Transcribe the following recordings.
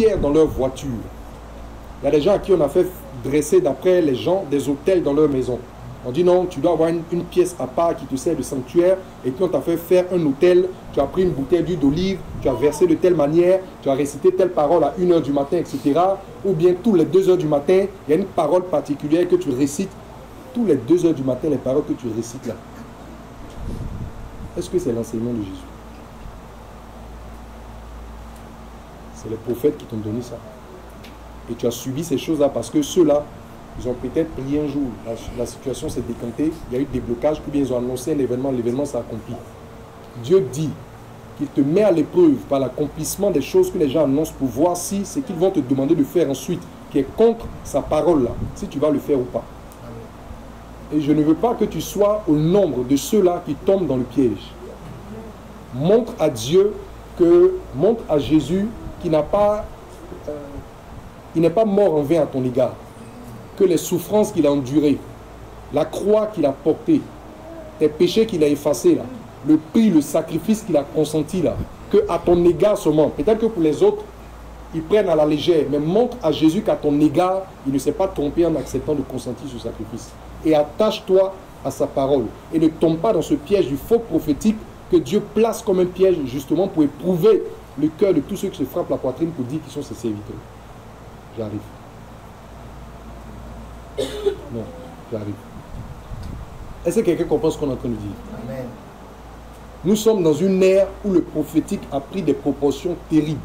pierres dans leur voiture. Il y a des gens à qui on a fait dresser, d'après les gens, des autels dans leur maison. On dit non, tu dois avoir une pièce à part qui te sert de sanctuaire, et puis on t'a fait faire un autel, tu as pris une bouteille d'huile d'olive, tu as versé de telle manière, tu as récité telle parole à 1h du matin, etc. Ou bien tous les 2h du matin, il y a une parole particulière que tu récites. Tous les 2h du matin, les paroles que tu récites là. Est-ce que c'est l'enseignement de Jésus? C'est les prophètes qui t'ont donné ça. Et tu as subi ces choses-là parce que ceux-là, ils ont peut-être prié un jour, la situation s'est décantée, il y a eu des blocages, ou bien ils ont annoncé l'événement s'est accompli. Dieu dit qu'il te met à l'épreuve par l'accomplissement des choses que les gens annoncent pour voir si ce qu'ils vont te demander de faire ensuite, qui est contre sa parole là, si tu vas le faire ou pas. Et je ne veux pas que tu sois au nombre de ceux-là qui tombent dans le piège. Montre à Dieu montre à Jésus qu'il n'a pas, il n'est pas mort en vain à ton égard. Que les souffrances qu'il a endurées, la croix qu'il a portée, tes péchés qu'il a effacés là, le prix, le sacrifice qu'il a consenti là, que à ton égard seulement, peut-être que pour les autres, ils prennent à la légère, mais montre à Jésus qu'à ton égard, il ne s'est pas trompé en acceptant de consentir ce sacrifice. Et attache-toi à sa parole. Et ne tombe pas dans ce piège du faux prophétique que Dieu place comme un piège justement pour éprouver le cœur de tous ceux qui se frappent la poitrine pour dire qu'ils sont ses serviteurs. J'arrive. Non, j'arrive. Est-ce que quelqu'un comprend ce qu'on est en train de dire? Amen. Nous sommes dans une ère où le prophétique a pris des proportions terribles.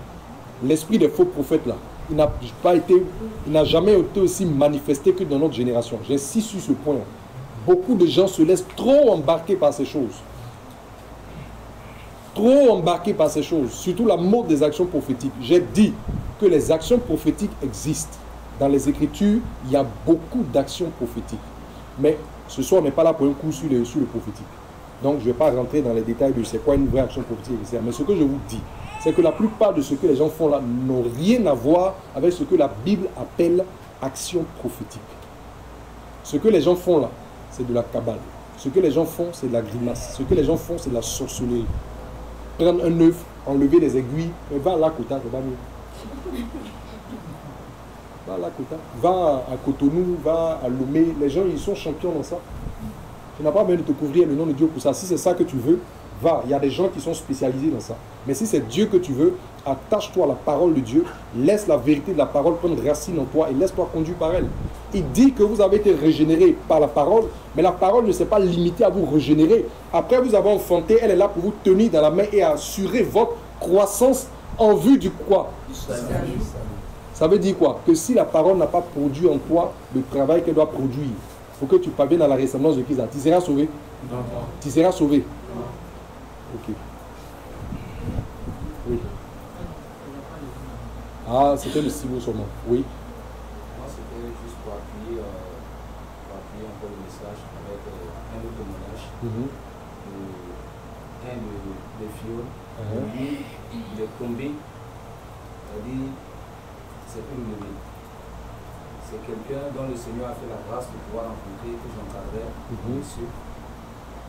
L'esprit des faux prophètes là, il n'a jamais été aussi manifesté que dans notre génération. J'insiste sur ce point. Beaucoup de gens se laissent trop embarquer par ces choses. Trop embarqués par ces choses. Surtout la mode des actions prophétiques. J'ai dit que les actions prophétiques existent. Dans les Écritures, il y a beaucoup d'actions prophétiques. Mais ce soir, on n'est pas là pour un coup sur le prophétique. Donc, je ne vais pas rentrer dans les détails de c'est quoi une vraie action prophétique, etc. Mais ce que je vous dis, c'est que la plupart de ce que les gens font là n'ont rien à voir avec ce que la Bible appelle action prophétique. Ce que les gens font là, c'est de la cabale. Ce que les gens font, c'est de la grimace. Ce que les gens font, c'est de la sorcellerie. Prendre un œuf, enlever les aiguilles, et va à Lakota, c'est pas mieux. Va à Lakota, va à Cotonou, va à Lomé. Les gens, ils sont champions dans ça. Tu n'as pas besoin de te couvrir le nom de Dieu pour ça. Si c'est ça que tu veux, va. Il y a des gens qui sont spécialisés dans ça. Mais si c'est Dieu que tu veux, attache-toi à la parole de Dieu. Laisse la vérité de la parole prendre racine en toi et laisse-toi conduire par elle. Il dit que vous avez été régénéré par la parole, mais la parole ne s'est pas limitée à vous régénérer. Après vous avez enfanté, elle est là pour vous tenir dans la main et assurer votre croissance en vue du quoi? Ça veut dire quoi? Que si la parole n'a pas produit en toi le travail qu'elle doit produire, pour que tu parviennes à la ressemblance de Christ, tu seras sauvé? Non. Tu seras sauvé? Non. Ok. Oui. Ah, c'était le 6 mots seulement. Oui. Moi, c'était juste pour appuyer encore le message avec un autre témoignage. Un de Fiona. Lui, il est tombé. Il a dit, c'est une levée. C'est quelqu'un dont le Seigneur a fait la grâce de pouvoir rencontrer, que j'encadrais, monsieur.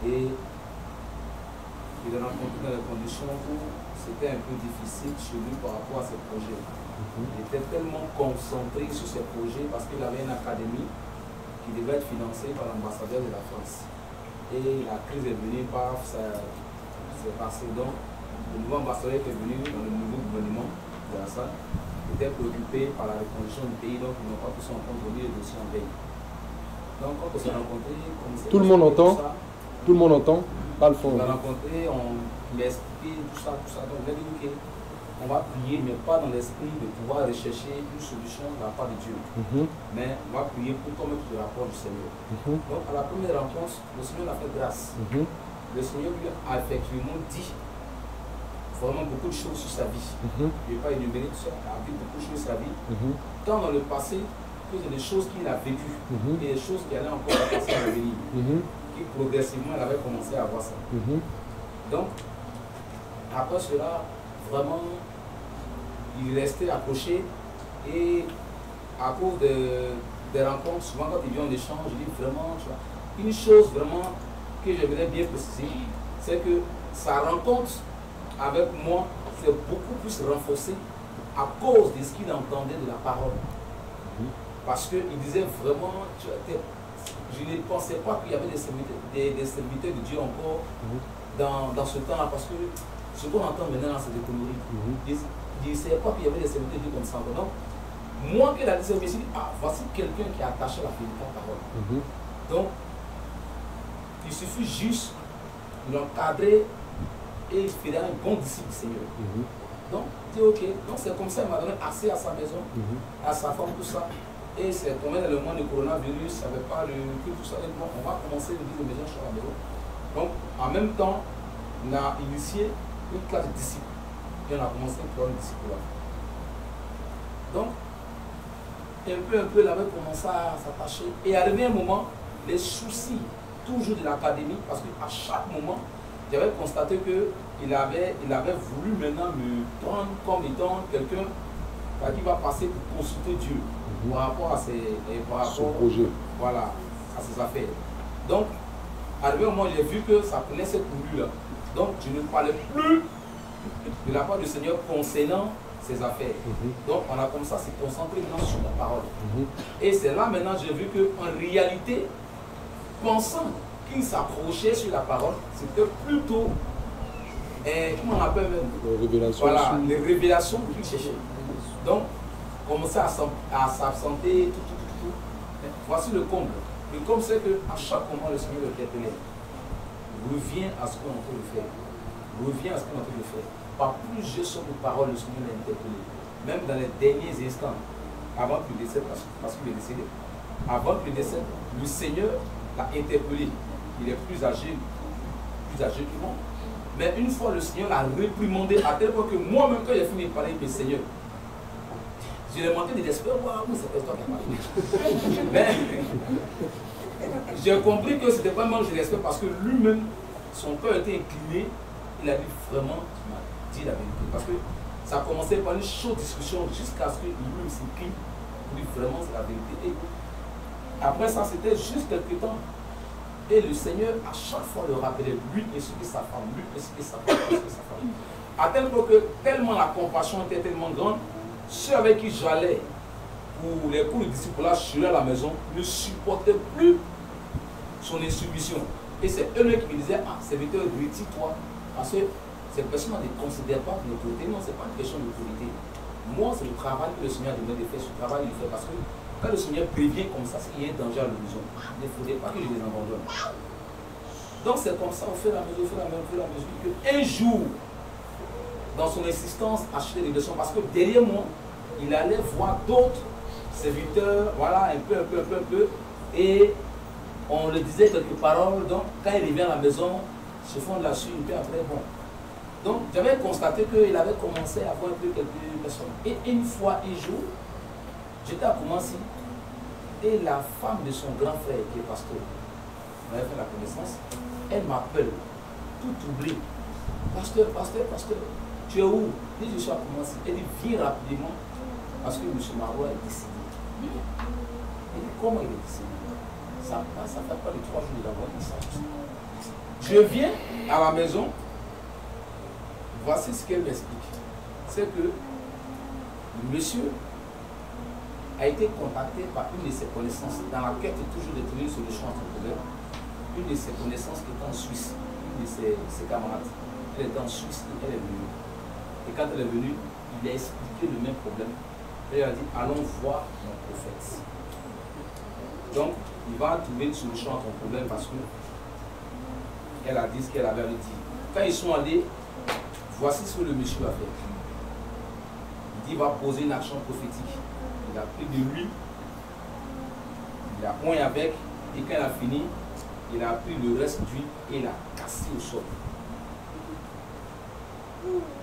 Et il a rencontré dans les conditions où c'était un peu difficile chez lui par rapport à ses projets. Il était tellement concentré sur ses projets parce qu'il avait une académie qui devait être financée par l'ambassadeur de la France. Et la crise est venue par c'est passé. Donc, le nouveau ambassadeur qui est venu dans le nouveau gouvernement de Hassan était préoccupé par la reconstruction du pays, donc ils n'ont pas pu se rencontrer les dossiers en veille. Donc quand on s'est rencontré, tout le monde entend, tout le monde entend, pas le fond. On l'a rencontré, on m'a expliqué tout ça, donc on a dit qu'on va prier, mais pas dans l'esprit de pouvoir rechercher une solution de la part de Dieu. Mais on va prier pour commettre le rapport du Seigneur. Donc à la première rencontre, le Seigneur a fait grâce. Le Seigneur lui a effectivement dit vraiment beaucoup de choses sur sa vie. Je ne vais pas énumérer tout ça, il a dit beaucoup de choses sur sa vie. Tant dans le passé que des choses qu'il a vécues et des choses qui allaient encore se passer à l'avenir. Qui progressivement, elle avait commencé à voir ça. Donc, après cela, vraiment, il restait accroché et à cause des rencontres, souvent quand il vient en échange, je dis vraiment, tu vois, une chose vraiment que j'aimerais bien préciser, c'est que sa rencontre avec moi s'est beaucoup plus renforcée à cause de ce qu'il entendait de la parole. Parce qu'il disait vraiment, je ne pensais pas qu'il y avait des serviteurs de Dieu encore dans ce temps-là, parce que ce qu'on entend maintenant, c'est des conneries. Je ne savais pas qu'il y avait des serviteurs de Dieu comme ça. Donc, moi qui l'a dit, je me suis dit, ah, voici quelqu'un qui est attaché à la véritable parole. Donc, il suffit juste de l'encadrer et il fera un bon disciple du Seigneur. Donc, il dit ok. Donc, c'est comme ça, il m'a donné assez à sa maison, à sa femme, tout ça. Et c'est tombé dans le monde du coronavirus, il n'y avait pas le tout ça. Et donc, on va commencer l'église de maison sur la maison. Donc, en même temps, on a initié une classe de disciples. Et on a commencé un programme de disciples là. Donc, un peu, il avait commencé à s'attacher. Et arrivé un moment, les soucis, toujours de l'académie, parce qu'à chaque moment, j'avais constaté qu'il avait voulu maintenant me prendre comme étant quelqu'un qui va passer pour consulter Dieu par rapport à son projet. Voilà, à ses affaires. Donc, arrivé au moment, j'ai vu que ça prenait cette coulure là. Donc, je ne parlais plus de la part du Seigneur concernant ses affaires. Donc, on a comme ça se concentrer maintenant sur la parole. Et c'est là maintenant j'ai vu qu'en réalité, pensant qu'il s'approchait sur la parole, c'était plutôt, comment on appelle même, les révélations, voilà, les révélations qu'il cherchait. Donc, commencer à s'absenter, tout. Voici le comble. Le comble, c'est qu'à chaque moment, le Seigneur le interpellait. Reviens à ce qu'on est en train de faire. Reviens à ce qu'on est en train de faire. Par plusieurs sortes de paroles, le Seigneur l'a interpellé. Même dans les derniers instants, avant qu'il décède, parce qu'il est décédé, avant qu'il décède, le Seigneur l'a interpellé. Il est plus âgé que moi. Mais une fois, le Seigneur l'a réprimandé à tel point que moi-même, quand j'ai fini de parler, mais Seigneur, je lui ai demandé de l'esprit, waouh, c'est toi qui as parlé. Mais j'ai compris que c'était pas un manque de respect parce que lui-même, son cœur était incliné. Il a dit vraiment, tu m'as dit la vérité. Parce que ça a commencé par une chaude discussion jusqu'à ce que lui-même s'incline. Il dit vraiment, c'est la vérité. Et après ça, c'était juste quelques temps. Et le Seigneur, à chaque fois, le rappelait, lui ainsi que sa femme, lui ainsi que sa femme, lui ainsi que sa femme. À tel point que tellement la compassion était tellement grande, ceux avec qui j'allais pour les cours de disciplage chez lui à la maison ne supportaient plus son insubmission. Et c'est eux qui me disaient, ah, serviteur, retire-toi. Parce que ces personnes ne considèrent pas de l'autorité. Non, ce n'est pas une question d'autorité. Moi, c'est le travail que le Seigneur a demandé de faire. Ce travail, il le fait parce que quand le Seigneur prévient comme ça, c'est qu'il y a un danger à l'horizon. Il ne faudrait pas que je les abandonne. Donc c'est comme ça, au fur et à mesure, qu'un jour, dans son insistance, acheter des leçons, parce que derrière moi, il allait voir d'autres serviteurs, voilà, un peu, et on lui disait quelques paroles. Donc quand il revient à la maison, se font de la suite, puis après, bon. Donc j'avais constaté qu'il avait commencé à voir un peu quelques personnes. Et une fois, un jour, j'étais à Koumassi, et la femme de son grand frère, qui est pasteur, on avait fait la connaissance, elle m'appelle, tout oublié. Pasteur, tu es où? Je dis, je suis à Koumassi. Elle dit, viens rapidement, parce que M. Marois est décédé. Elle dit, comment il est décédé? Ça fait pas de 3 jours de l'avoir dit ça. Je viens à la maison, voici ce qu'elle m'explique. C'est que le monsieur a été contacté par une de ses connaissances dans la quête toujours de trouver une solution à son problème. Une de ses connaissances qui est en Suisse, une de ses camarades. Elle était en Suisse et elle est venue. Et quand elle est venue, il a expliqué le même problème. Elle a dit, allons voir mon prophète. Donc, il va trouver une solution à ton problème parce que elle a dit ce qu'elle avait à lui dire. Quand ils sont allés, voici ce que le monsieur a fait. Il dit, il va poser une action prophétique. Il a pris de l'huile, il a oint avec, et quand il a fini, il a pris le reste d'huile et il a cassé au sol.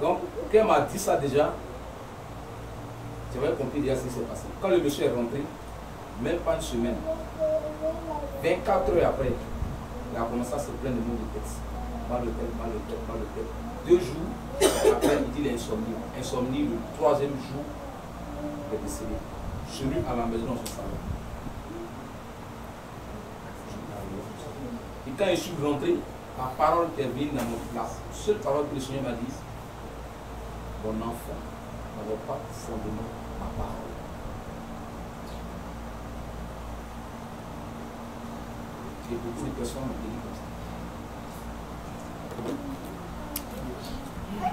Donc, quand elle m'a dit ça déjà, j'avais compris déjà ce qui s'est passé. Quand le monsieur est rentré, même pas une semaine, 24 heures après, il a commencé à se plaindre de maux de tête. Mal de tête. 2 jours après, il dit l'insomnie. Insomnie, le 3e jour, il est décédé. Je suis venu à la maison dans son salon. Et quand je suis rentré, la parole qui est venue dans la seule parole que le Seigneur m'a dit, mon enfant, n'avait pas fondement ma parole. Et beaucoup de personnes ont été comme ça.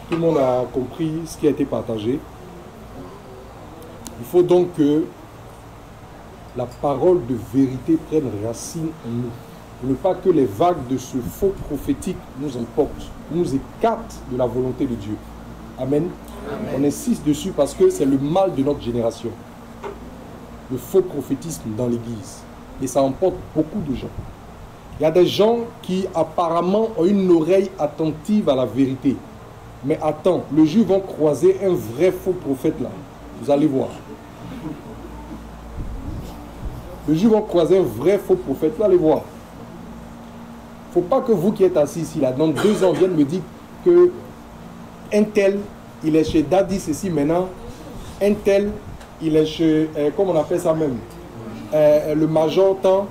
Tout le monde a compris ce qui a été partagé. Il faut donc que la parole de vérité prenne racine en nous. Pour ne pas que les vagues de ce faux prophétique nous emportent, nous écartent de la volonté de Dieu. Amen. Amen. On insiste dessus parce que c'est le mal de notre génération. Le faux prophétisme dans l'Église. Et ça emporte beaucoup de gens. Il y a des gens qui apparemment ont une oreille attentive à la vérité. Mais attends, le jour vont croiser un vrai faux prophète là. Vous allez voir. Le jour vont croiser un vrai faux prophète, vous allez voir. Il ne faut pas que vous qui êtes assis ici, là, dans 2 ans, viennent me dire que un tel, il est chez Daddy, ceci maintenant. Un tel, il est chez, comment on appelle ça même, le Major Temps,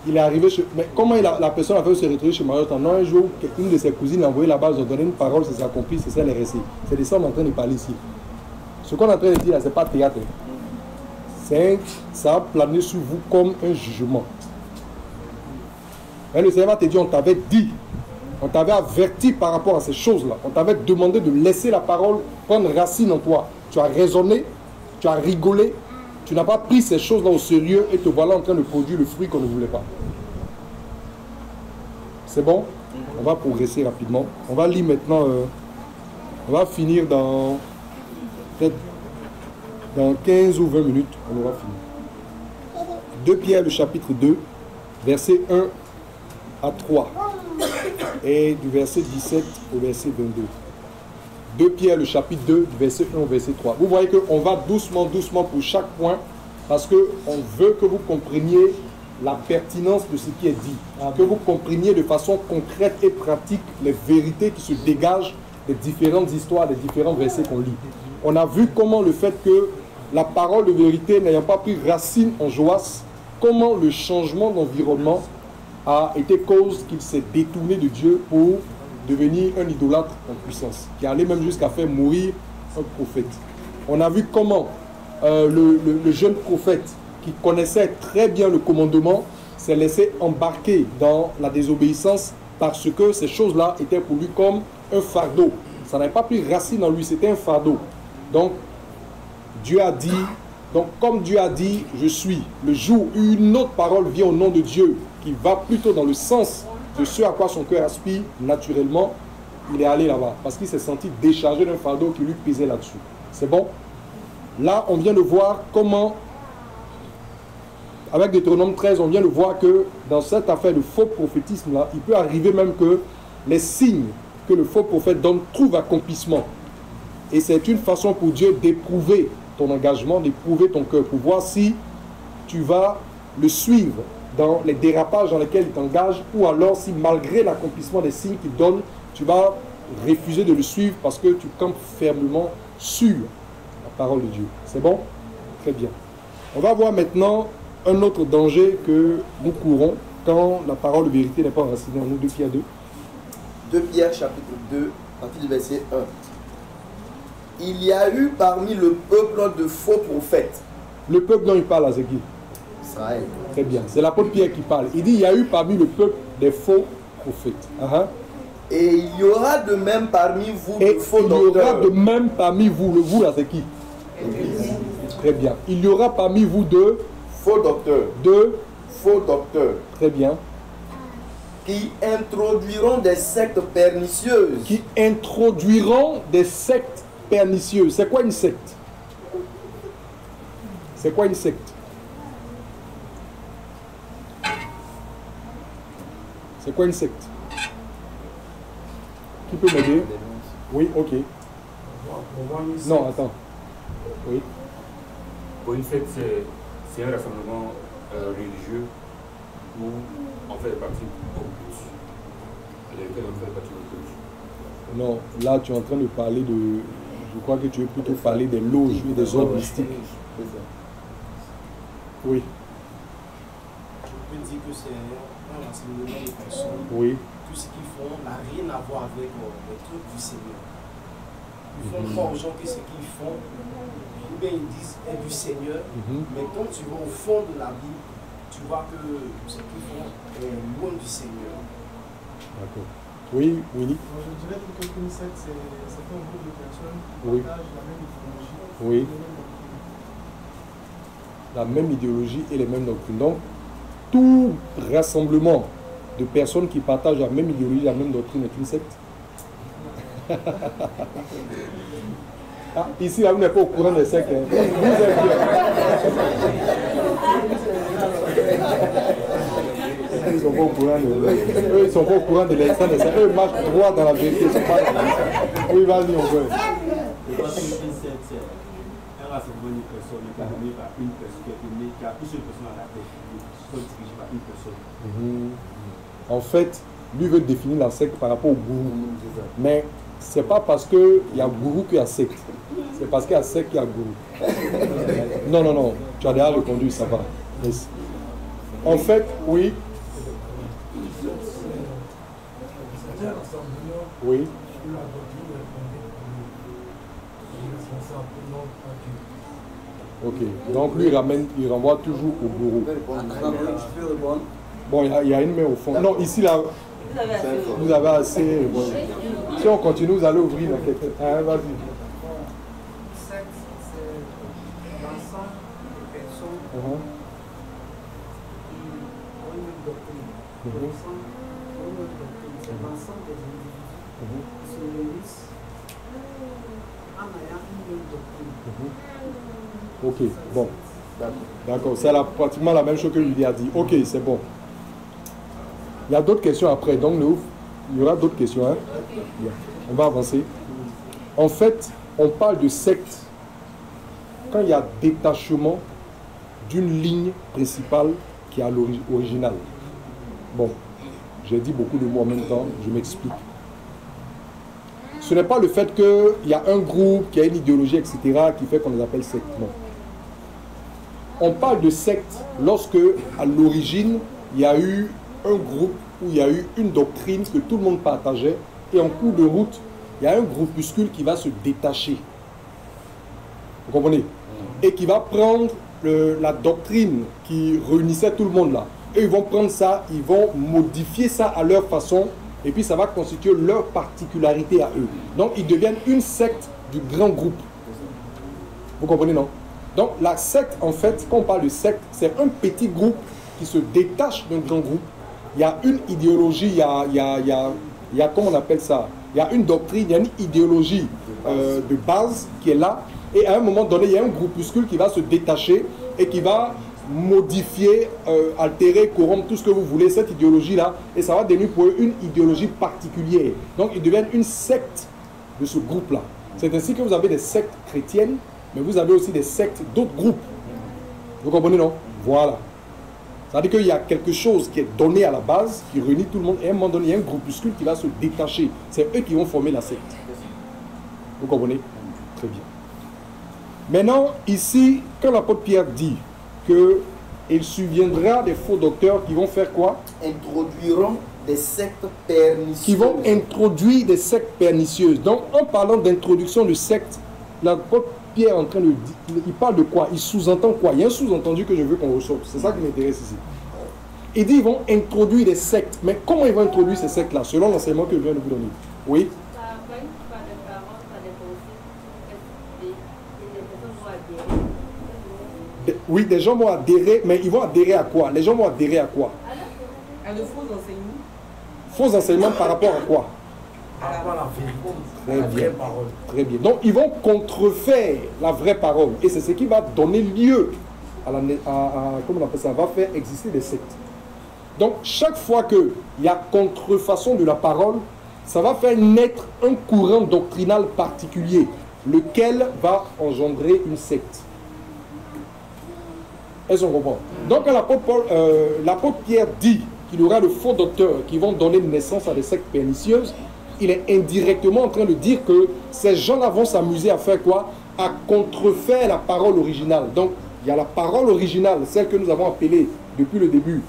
il est arrivé chez... Mais comment la personne a fait se retrouver chez Major Temps? Non, un jour, une de ses cousines l'a envoyé là-bas, ils ont donné une parole, c'est sa complice, c'est ça les récits. C'est de ça qu'on est en train de parler ici. Ce qu'on est en train de dire là, ce n'est pas théâtre. Ça a plané sur vous comme un jugement. Et le Seigneur va te dire, on t'avait dit, on t'avait averti par rapport à ces choses-là. On t'avait demandé de laisser la parole prendre racine en toi. Tu as raisonné, tu as rigolé, tu n'as pas pris ces choses-là au sérieux et te voilà en train de produire le fruit qu'on ne voulait pas. C'est bon? On va progresser rapidement. On va lire maintenant, on va finir dans peut-être dans 15 ou 20 minutes, on aura fini. 2 Pierre, le chapitre 2, versets 1 à 3. Et du verset 17 au verset 22. 2 Pierre, le chapitre 2, du verset 1 au verset 3. Vous voyez qu'on va doucement, doucement pour chaque point, parce qu'on veut que vous compreniez la pertinence de ce qui est dit. Que vous compreniez de façon concrète et pratique les vérités qui se dégagent des différentes histoires, des différents versets qu'on lit. On a vu comment le fait que la parole de vérité n'ayant pas pris racine en Joas, comment le changement d'environnement a été cause qu'il s'est détourné de Dieu pour devenir un idolâtre en puissance, qui allait même jusqu'à faire mourir un prophète. On a vu comment le jeune prophète, qui connaissait très bien le commandement, s'est laissé embarquer dans la désobéissance parce que ces choses-là étaient pour lui comme un fardeau. Ça n'avait pas pris racine en lui, c'était un fardeau. Donc, Dieu a dit, donc comme Dieu a dit, je suis. Le jour où une autre parole vient au nom de Dieu, qui va plutôt dans le sens de ce à quoi son cœur aspire, naturellement, il est allé là-bas. Parce qu'il s'est senti déchargé d'un fardeau qui lui pesait là-dessus. C'est bon? Là, on vient de voir comment, avec Deutéronome 13, on vient de voir que dans cette affaire de faux prophétisme-là, il peut arriver même que les signes que le faux prophète donne trouvent accomplissement. Et c'est une façon pour Dieu d'éprouver ton engagement, d'éprouver ton cœur, pour voir si tu vas le suivre dans les dérapages dans lesquels il t'engage, ou alors si malgré l'accomplissement des signes qu'il donne, tu vas refuser de le suivre parce que tu campes fermement sur la parole de Dieu. C'est bon? Très bien. On va voir maintenant un autre danger que nous courons quand la parole de vérité n'est pas enracinée en nous. 2 Pierre 2. 2 Pierre chapitre 2, à partir du verset 1. Il y a eu parmi le peuple de faux prophètes. Le peuple dont il parle à Zéki. Israël. Très bien. C'est l'apôtre Pierre qui parle. Il dit, il y a eu parmi le peuple des faux prophètes. Et il y aura de même parmi vous de faux docteurs. Il y aura de même parmi vous, le vous là c'est qui? Très bien. Il y aura parmi vous de faux docteurs. De faux docteurs. Très bien. Qui introduiront des sectes pernicieuses. Qui introduiront des sectes pernicieuses. C'est quoi une secte? C'est quoi une secte? C'est quoi une secte? Qui peut m'aider? Oui, ok. Non, attends. Oui. Pour une secte, c'est un rassemblement religieux où on fait partie au culte. Lesquels on fait partie au culte. Non, là tu es en train de parler de... Je crois que tu veux plutôt parler des loges et des ordres mystiques. Oui. Je peux dire que c'est un rassemblement de personnes. Oui. Tout ce qu'ils font n'a rien à voir avec les trucs du Seigneur. Ils font croire aux gens que ce qu'ils font, ou bien ils disent est du Seigneur, mais quand tu vas au fond de la Bible, tu vois que ce qu'ils font est loin du Seigneur. D'accord. Oui, Willy. Je dirais que une secte, c'est un groupe de personnes qui Oui. partagent la même idéologie. Oui. La même idéologie et les mêmes doctrines. Donc, tout rassemblement de personnes qui partagent la même idéologie, la même doctrine est une secte. Ah, ici, là, vous n'êtes pas au courant des sectes. Hein. Vous êtes bien. Ils sont pas au courant de... Eux, ils sont pas au courant de l'instant des sectes. Eux, ils marchent droit dans la vérité. Ils sont pas dans la... Oui, vas-y, on veut. Je pense qu'une secte, c'est un rassemblement d'une personne dominé par une personne qui a une seule personne à la tête, qui sont dirigés par une personne. En fait, lui veut définir la secte par rapport au gourou. Mais c'est pas parce qu'il y a gourou qu'il y a secte. C'est parce qu'il y a secte qu'il y a gourou. Non, non, non. Tu as déjà répondu, ça va. Yes. En fait, oui. Oui. Ok. Donc lui, il renvoie toujours au gourou. Bon, il y a une main au fond. Non, ici, là, vous avez assez. Bon. Si on continue, vous allez ouvrir la quête. Ah, vas-y. Secte, c'est l'ensemble des personnes qui ont une doctrine. L'ensemble ont une doctrine. C'est l'ensemble des individus qui se réunissent en ayant une même doctrine. Ok, bon. D'accord, c'est pratiquement la même chose que lui a dit. Ok, c'est bon. Il y a d'autres questions après, donc il y aura d'autres questions. Hein? On va avancer. En fait, on parle de secte quand il y a détachement d'une ligne principale qui est à l'original. Bon, j'ai dit beaucoup de mots en même temps, je m'explique. Ce n'est pas le fait qu'il y a un groupe qui a une idéologie, etc., qui fait qu'on les appelle secte. Non. On parle de secte lorsque, à l'origine, il y a eu un groupe où il y a eu une doctrine que tout le monde partageait, et en cours de route, il y a un groupuscule qui va se détacher. Vous comprenez? Et qui va prendre la doctrine qui réunissait tout le monde là. Et ils vont prendre ça, ils vont modifier ça à leur façon, et puis ça va constituer leur particularité à eux. Donc ils deviennent une secte du grand groupe. Vous comprenez, non? Donc la secte, en fait, quand on parle de secte, c'est un petit groupe qui se détache d'un grand groupe. Il y a une idéologie, il y a comment on appelle ça? Il y a une doctrine, il y a une idéologie de base qui est là. Et à un moment donné, il y a un groupuscule qui va se détacher et qui va modifier, altérer, corrompre tout ce que vous voulez, cette idéologie-là. Et ça va devenir pour eux une idéologie particulière. Donc ils deviennent une secte de ce groupe-là. C'est ainsi que vous avez des sectes chrétiennes, mais vous avez aussi des sectes d'autres groupes. Vous comprenez, non? Voilà. C'est-à-dire qu'il y a quelque chose qui est donné à la base, qui réunit tout le monde, et à un moment donné, il y a un groupuscule qui va se détacher. C'est eux qui vont former la secte. Vous comprenez? Très bien. Maintenant, ici, quand l'apôtre Pierre dit qu'il subviendra des faux docteurs qui vont faire quoi? Introduiront des sectes pernicieuses. Qui vont introduire des sectes pernicieuses. Donc, en parlant d'introduction de sectes, l'apôtre Pierre est en train de dire, il parle de quoi? Il sous-entend quoi? Il y a un sous-entendu que je veux qu'on ressorte. C'est ça qui m'intéresse ici. Il dit qu'ils vont introduire des sectes. Mais comment ils vont introduire ces sectes-là? Selon l'enseignement que je viens de vous donner. Oui? Oui, des gens vont adhérer, mais ils vont adhérer à quoi? Les gens vont adhérer à quoi? À de faux enseignements. Faux enseignements par rapport à quoi? Par rapport à la vérité, Très la bien. vraie parole. Très bien. Donc, ils vont contrefaire la vraie parole. Et c'est ce qui va donner lieu à comment on appelle ça? Va faire exister des sectes. Donc, chaque fois qu'il y a contrefaçon de la parole, ça va faire naître un courant doctrinal particulier, lequel va engendrer une secte. Est-ce qu'on comprend? Donc, quand l'apôtre Pierre dit qu'il y aura de faux docteurs qui vont donner naissance à des sectes pernicieuses, il est indirectement en train de dire que ces gens-là vont s'amuser à faire quoi? À contrefaire la parole originale. Donc, il y a la parole originale, celle que nous avons appelée depuis le début,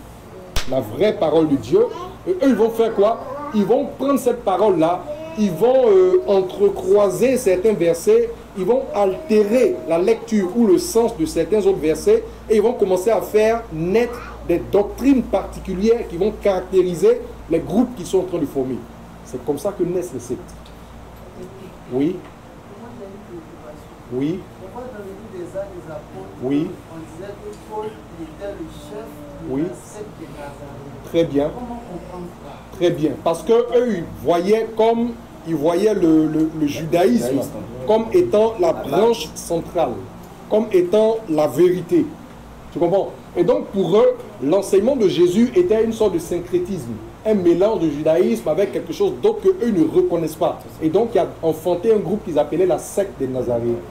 la vraie parole de Dieu. Et eux, ils vont faire quoi? Ils vont prendre cette parole-là ils vont entrecroiser certains versets, ils vont altérer la lecture ou le sens de certains autres versets et ils vont commencer à faire naître des doctrines particulières qui vont caractériser les groupes qui sont en train de former. C'est comme ça que naissent les sectes. Oui. Oui. Dans le livre des Actes des Apôtres, Oui. on disait que Paul était le chef de Oui. la secte des Nazaréens. Très bien. Comment comprendre ça? Très bien. Parce qu'eux, ils voyaient le judaïsme comme étant la branche centrale, comme étant la vérité. Tu comprends? Et donc pour eux, l'enseignement de Jésus était une sorte de syncrétisme, un mélange de judaïsme avec quelque chose d'autre qu'eux ne reconnaissent pas. Et donc il a enfanté un groupe qu'ils appelaient la secte des Nazaréens.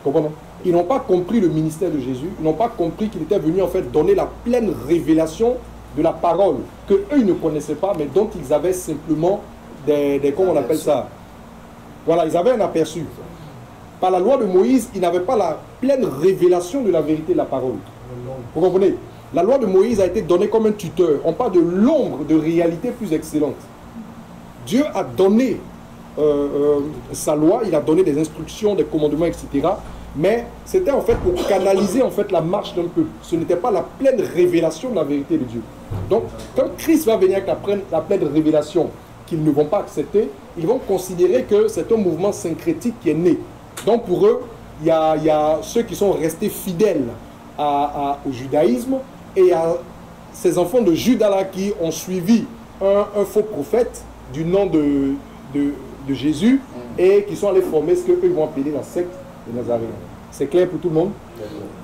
Tu comprends? Ils n'ont pas compris le ministère de Jésus, ils n'ont pas compris qu'il était venu en fait donner la pleine révélation de la parole que eux ils ne connaissaient pas, mais dont ils avaient simplement des comment on appelle ça? Voilà, ils avaient un aperçu. Par la loi de Moïse, ils n'avaient pas la pleine révélation de la vérité de la parole. Vous comprenez? La loi de Moïse a été donnée comme un tuteur. On parle de l'ombre de réalité plus excellente. Dieu a donné sa loi, il a donné des instructions, des commandements, etc. Mais c'était en fait pour canaliser en fait la marche d'un peuple. Ce n'était pas la pleine révélation de la vérité de Dieu. Donc, quand Christ va venir avec la pleine révélation qu'ils ne vont pas accepter, ils vont considérer que c'est un mouvement syncrétique qui est né. Donc pour eux, il y a ceux qui sont restés fidèles au judaïsme et il y a ces enfants de Judas là qui ont suivi un faux prophète du nom de Jésus et qui sont allés former ce qu'eux vont appeler la secte des Nazaréens. C'est clair pour tout le monde?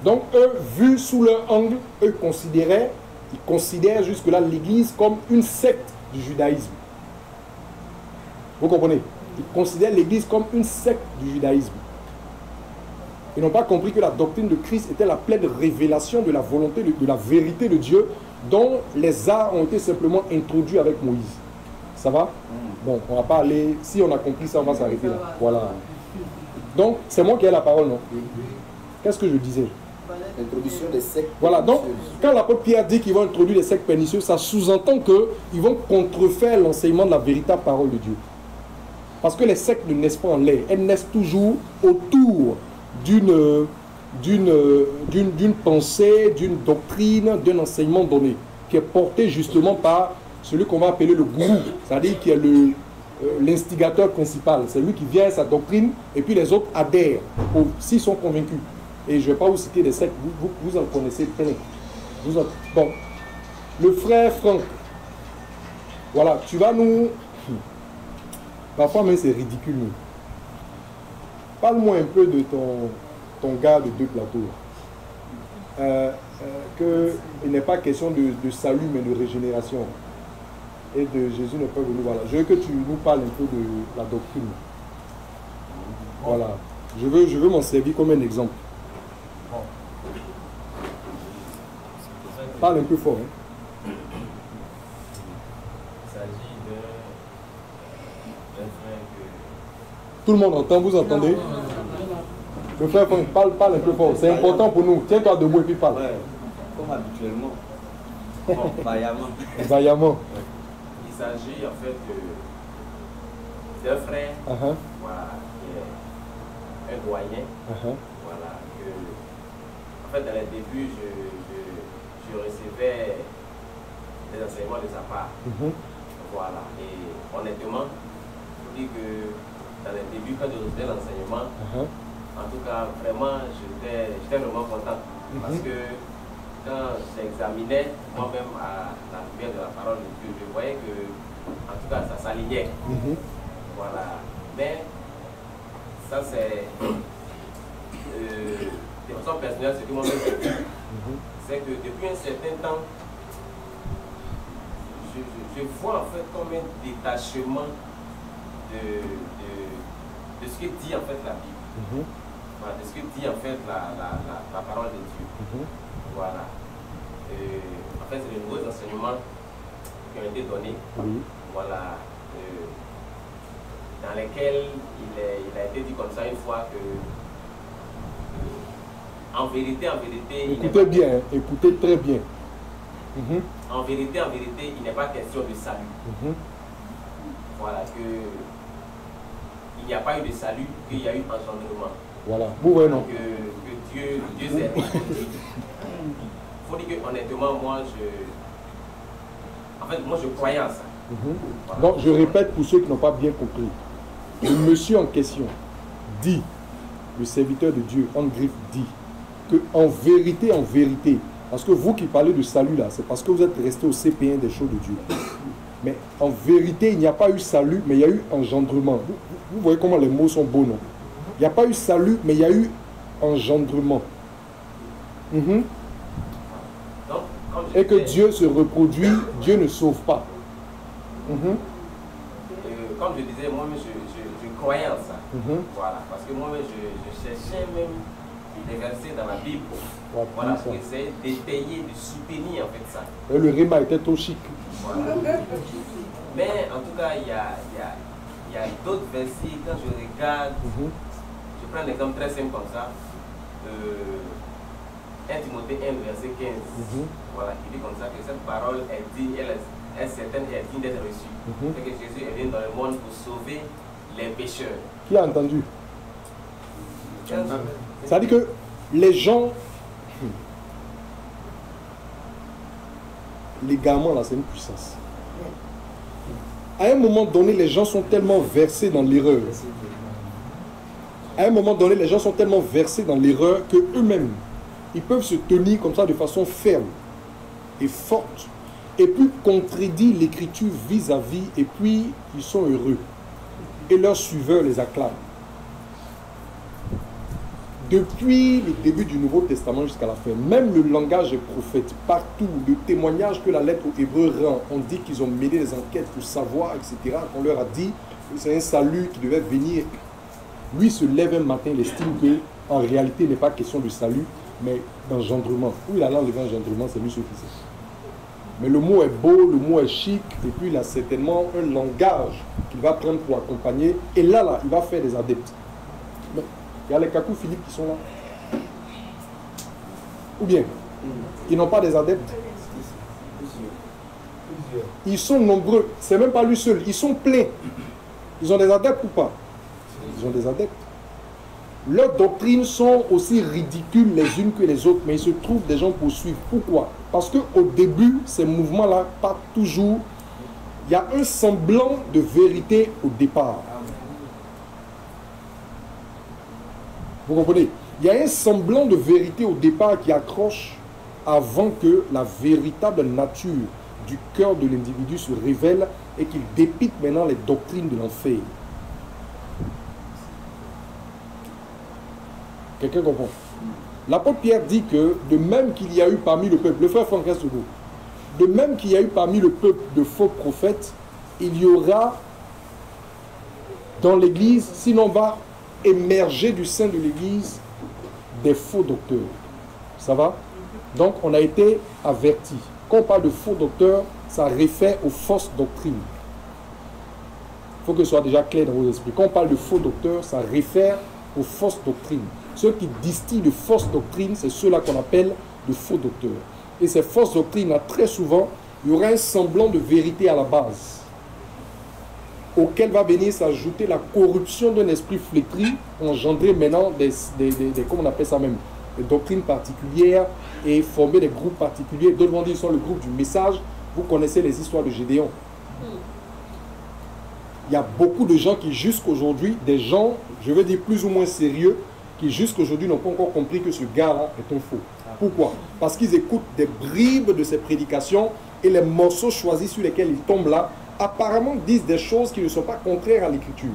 Donc eux, vus sous leur angle, eux ils considèrent jusque-là l'Église comme une secte du judaïsme. Vous comprenez? Ils considèrent l'Église comme une secte du judaïsme. Ils n'ont pas compris que la doctrine de Christ était la pleine révélation de la volonté, de la vérité de Dieu, dont les arts ont été simplement introduits avec Moïse. Ça va? Bon, on ne va pas aller... Si on a compris ça, on va s'arrêter là. Voilà. Donc, c'est moi qui ai la parole, non? Qu'est-ce que je disais? L'introduction des sectes. Voilà, donc, quand l'apôtre Pierre dit qu'ils vont introduire les sectes pernicieuses, ça sous-entend qu'ils vont contrefaire l'enseignement de la véritable parole de Dieu. Parce que les sectes ne naissent pas en l'air, elles naissent toujours autour d'une pensée, d'une doctrine, d'un enseignement donné, qui est porté justement par celui qu'on va appeler le gourou, c'est-à-dire qui est l'instigateur principal. C'est lui qui vient à sa doctrine et puis les autres adhèrent s'ils sont convaincus. Et je ne vais pas vous citer des sectes, vous en connaissez plein. Bon, le frère Franck, voilà, tu vas nous... Parfois même c'est ridicule. Parle-moi un peu de ton gars de deux plateaux. Il n'est pas question de salut mais de régénération. Et de Jésus n'est pas venu. Voilà. Je veux que tu nous parles un peu de la doctrine. Voilà. Je veux m'en servir comme un exemple. Parle un peu fort. Hein. Il s'agit d'un frère que... Tout le monde entend, vous entendez? Le frère parle un peu fort. C'est important pour nous. Tiens-toi debout et puis parle. Ouais, comme habituellement. Bon, vaillamment. Vaillamment. Il s'agit en fait d'un frère, voilà, qui est un doyen. Voilà, que, en fait, dans les débuts, je recevais des enseignements de sa part. Voilà, et honnêtement, je dis que dans les débuts, quand je recevais l'enseignement, en tout cas, vraiment, j'étais vraiment content. Parce que quand j'examinais moi-même à la lumière de la parole de Dieu, je voyais que, en tout cas, ça s'alignait. Voilà. Mais, ça c'est, de façon personnelle, ce que moi-même j'ai vu, c'est que depuis un certain temps, je vois en fait comme un détachement de ce que dit en fait la Bible. Voilà, de ce que dit en fait la parole de Dieu. Voilà. En fait, c'est de nouveaux enseignements qui ont été donnés. Voilà. Dans lesquels il a été dit comme ça une fois que en vérité, écoutez bien, écoutez très bien. En vérité, il n'est pas question de salut. voilà, que il n'y a pas eu de salut, qu'il y a eu engendrement. Voilà. Vous voyez, non? Que Dieu s'est répandu. Il faut dire que honnêtement, moi je croyais en ça. Voilà. Donc, je répète pour ceux qui n'ont pas bien compris. Le monsieur en question dit, le serviteur de Dieu, en griffe, dit que en vérité, parce que vous qui parlez de salut là, c'est parce que vous êtes resté au CP1 des choses de Dieu. Mais en vérité, il n'y a pas eu salut, mais il y a eu engendrement. Vous voyez comment les mots sont beaux, non? Il n'y a pas eu salut, mais il y a eu engendrement. Donc, et que Dieu se reproduit, Dieu ne sauve pas. Comme je disais, moi-même, je croyais en ça. Voilà, parce que moi-même, je cherchais même des versets dans la Bible. Voilà, pour essayer d'étayer, de soutenir en fait ça. Et le rhéma était trop chic. Voilà. Mais en tout cas, il y a d'autres versets, quand je regarde, je prends un exemple très simple comme ça. 1 Timothée 1, verset 15. Voilà, qui dit comme ça que cette parole est digne, elle est certaine et est digne d'être reçue. C'est que Jésus est venu dans le monde pour sauver les pécheurs. Qui a entendu? Ça dit que les gens, l'égarement là, c'est une puissance. À un moment donné, les gens sont tellement versés dans l'erreur. À un moment donné, les gens sont tellement versés dans l'erreur que eux-mêmes, ils peuvent se tenir comme ça de façon ferme et forte, et puis contredire l'écriture vis-à-vis, et puis ils sont heureux. Et leurs suiveurs les acclament. Depuis le début du Nouveau Testament jusqu'à la fin, même le langage est prophétique. Partout, le témoignage que la lettre aux Hébreux rend, on dit qu'ils ont mené des enquêtes pour savoir, etc. On leur a dit que c'est un salut qui devait venir. Lui se lève un matin, il estime qu'en réalité, il n'est pas question de salut, mais d'engendrement. Où il a l'enlevé engendrement, c'est lui ce qui sait. Mais le mot est beau, le mot est chic, et puis il a certainement un langage qu'il va prendre pour accompagner. Et là, il va faire des adeptes. Mais il y a les Kakou Philippe qui sont là. Ou bien, ils n'ont pas des adeptes. Ils sont nombreux. C'est même pas lui seul. Ils sont pleins. Ils ont des adeptes ou pas? Ils ont des adeptes. Leurs doctrines sont aussi ridicules les unes que les autres, mais il se trouve des gens pour suivre. Pourquoi? Parce qu'au début, ces mouvements-là partent toujours. Il y a un semblant de vérité au départ. Vous comprenez? Il y a un semblant de vérité au départ qui accroche avant que la véritable nature du cœur de l'individu se révèle et qu'il dépite maintenant les doctrines de l'enfer. Quelqu'un comprend? L'apôtre Pierre dit que de même qu'il y a eu parmi le peuple, le frère Franck reste debout, de même qu'il y a eu parmi le peuple de faux prophètes, il y aura dans l'église, sinon va émerger du sein de l'église des faux docteurs. Ça va? Donc on a été averti. Quand on parle de faux docteurs, ça réfère aux fausses doctrines. Il faut que ce soit déjà clair dans vos esprits. Quand on parle de faux docteurs, ça réfère aux fausses doctrines. Ceux qui distillent de fausses doctrines, c'est ceux-là qu'on appelle de faux docteurs. Et ces fausses doctrines-là, très souvent, il y aura un semblant de vérité à la base, auquel va venir s'ajouter la corruption d'un esprit flétri, engendrer maintenant comment on appelle ça même, des doctrines particulières et former des groupes particuliers. D'autres vont dire qu'ils sont le groupe du message. Vous connaissez les histoires de Gédéon. Il y a beaucoup de gens qui jusqu'aujourd'hui, des gens, je veux dire plus ou moins sérieux, qui jusqu'aujourd'hui n'ont pas encore compris que ce gars-là est un faux. Pourquoi? Parce qu'ils écoutent des bribes de ses prédications et les morceaux choisis sur lesquels ils tombent là, apparemment disent des choses qui ne sont pas contraires à l'écriture.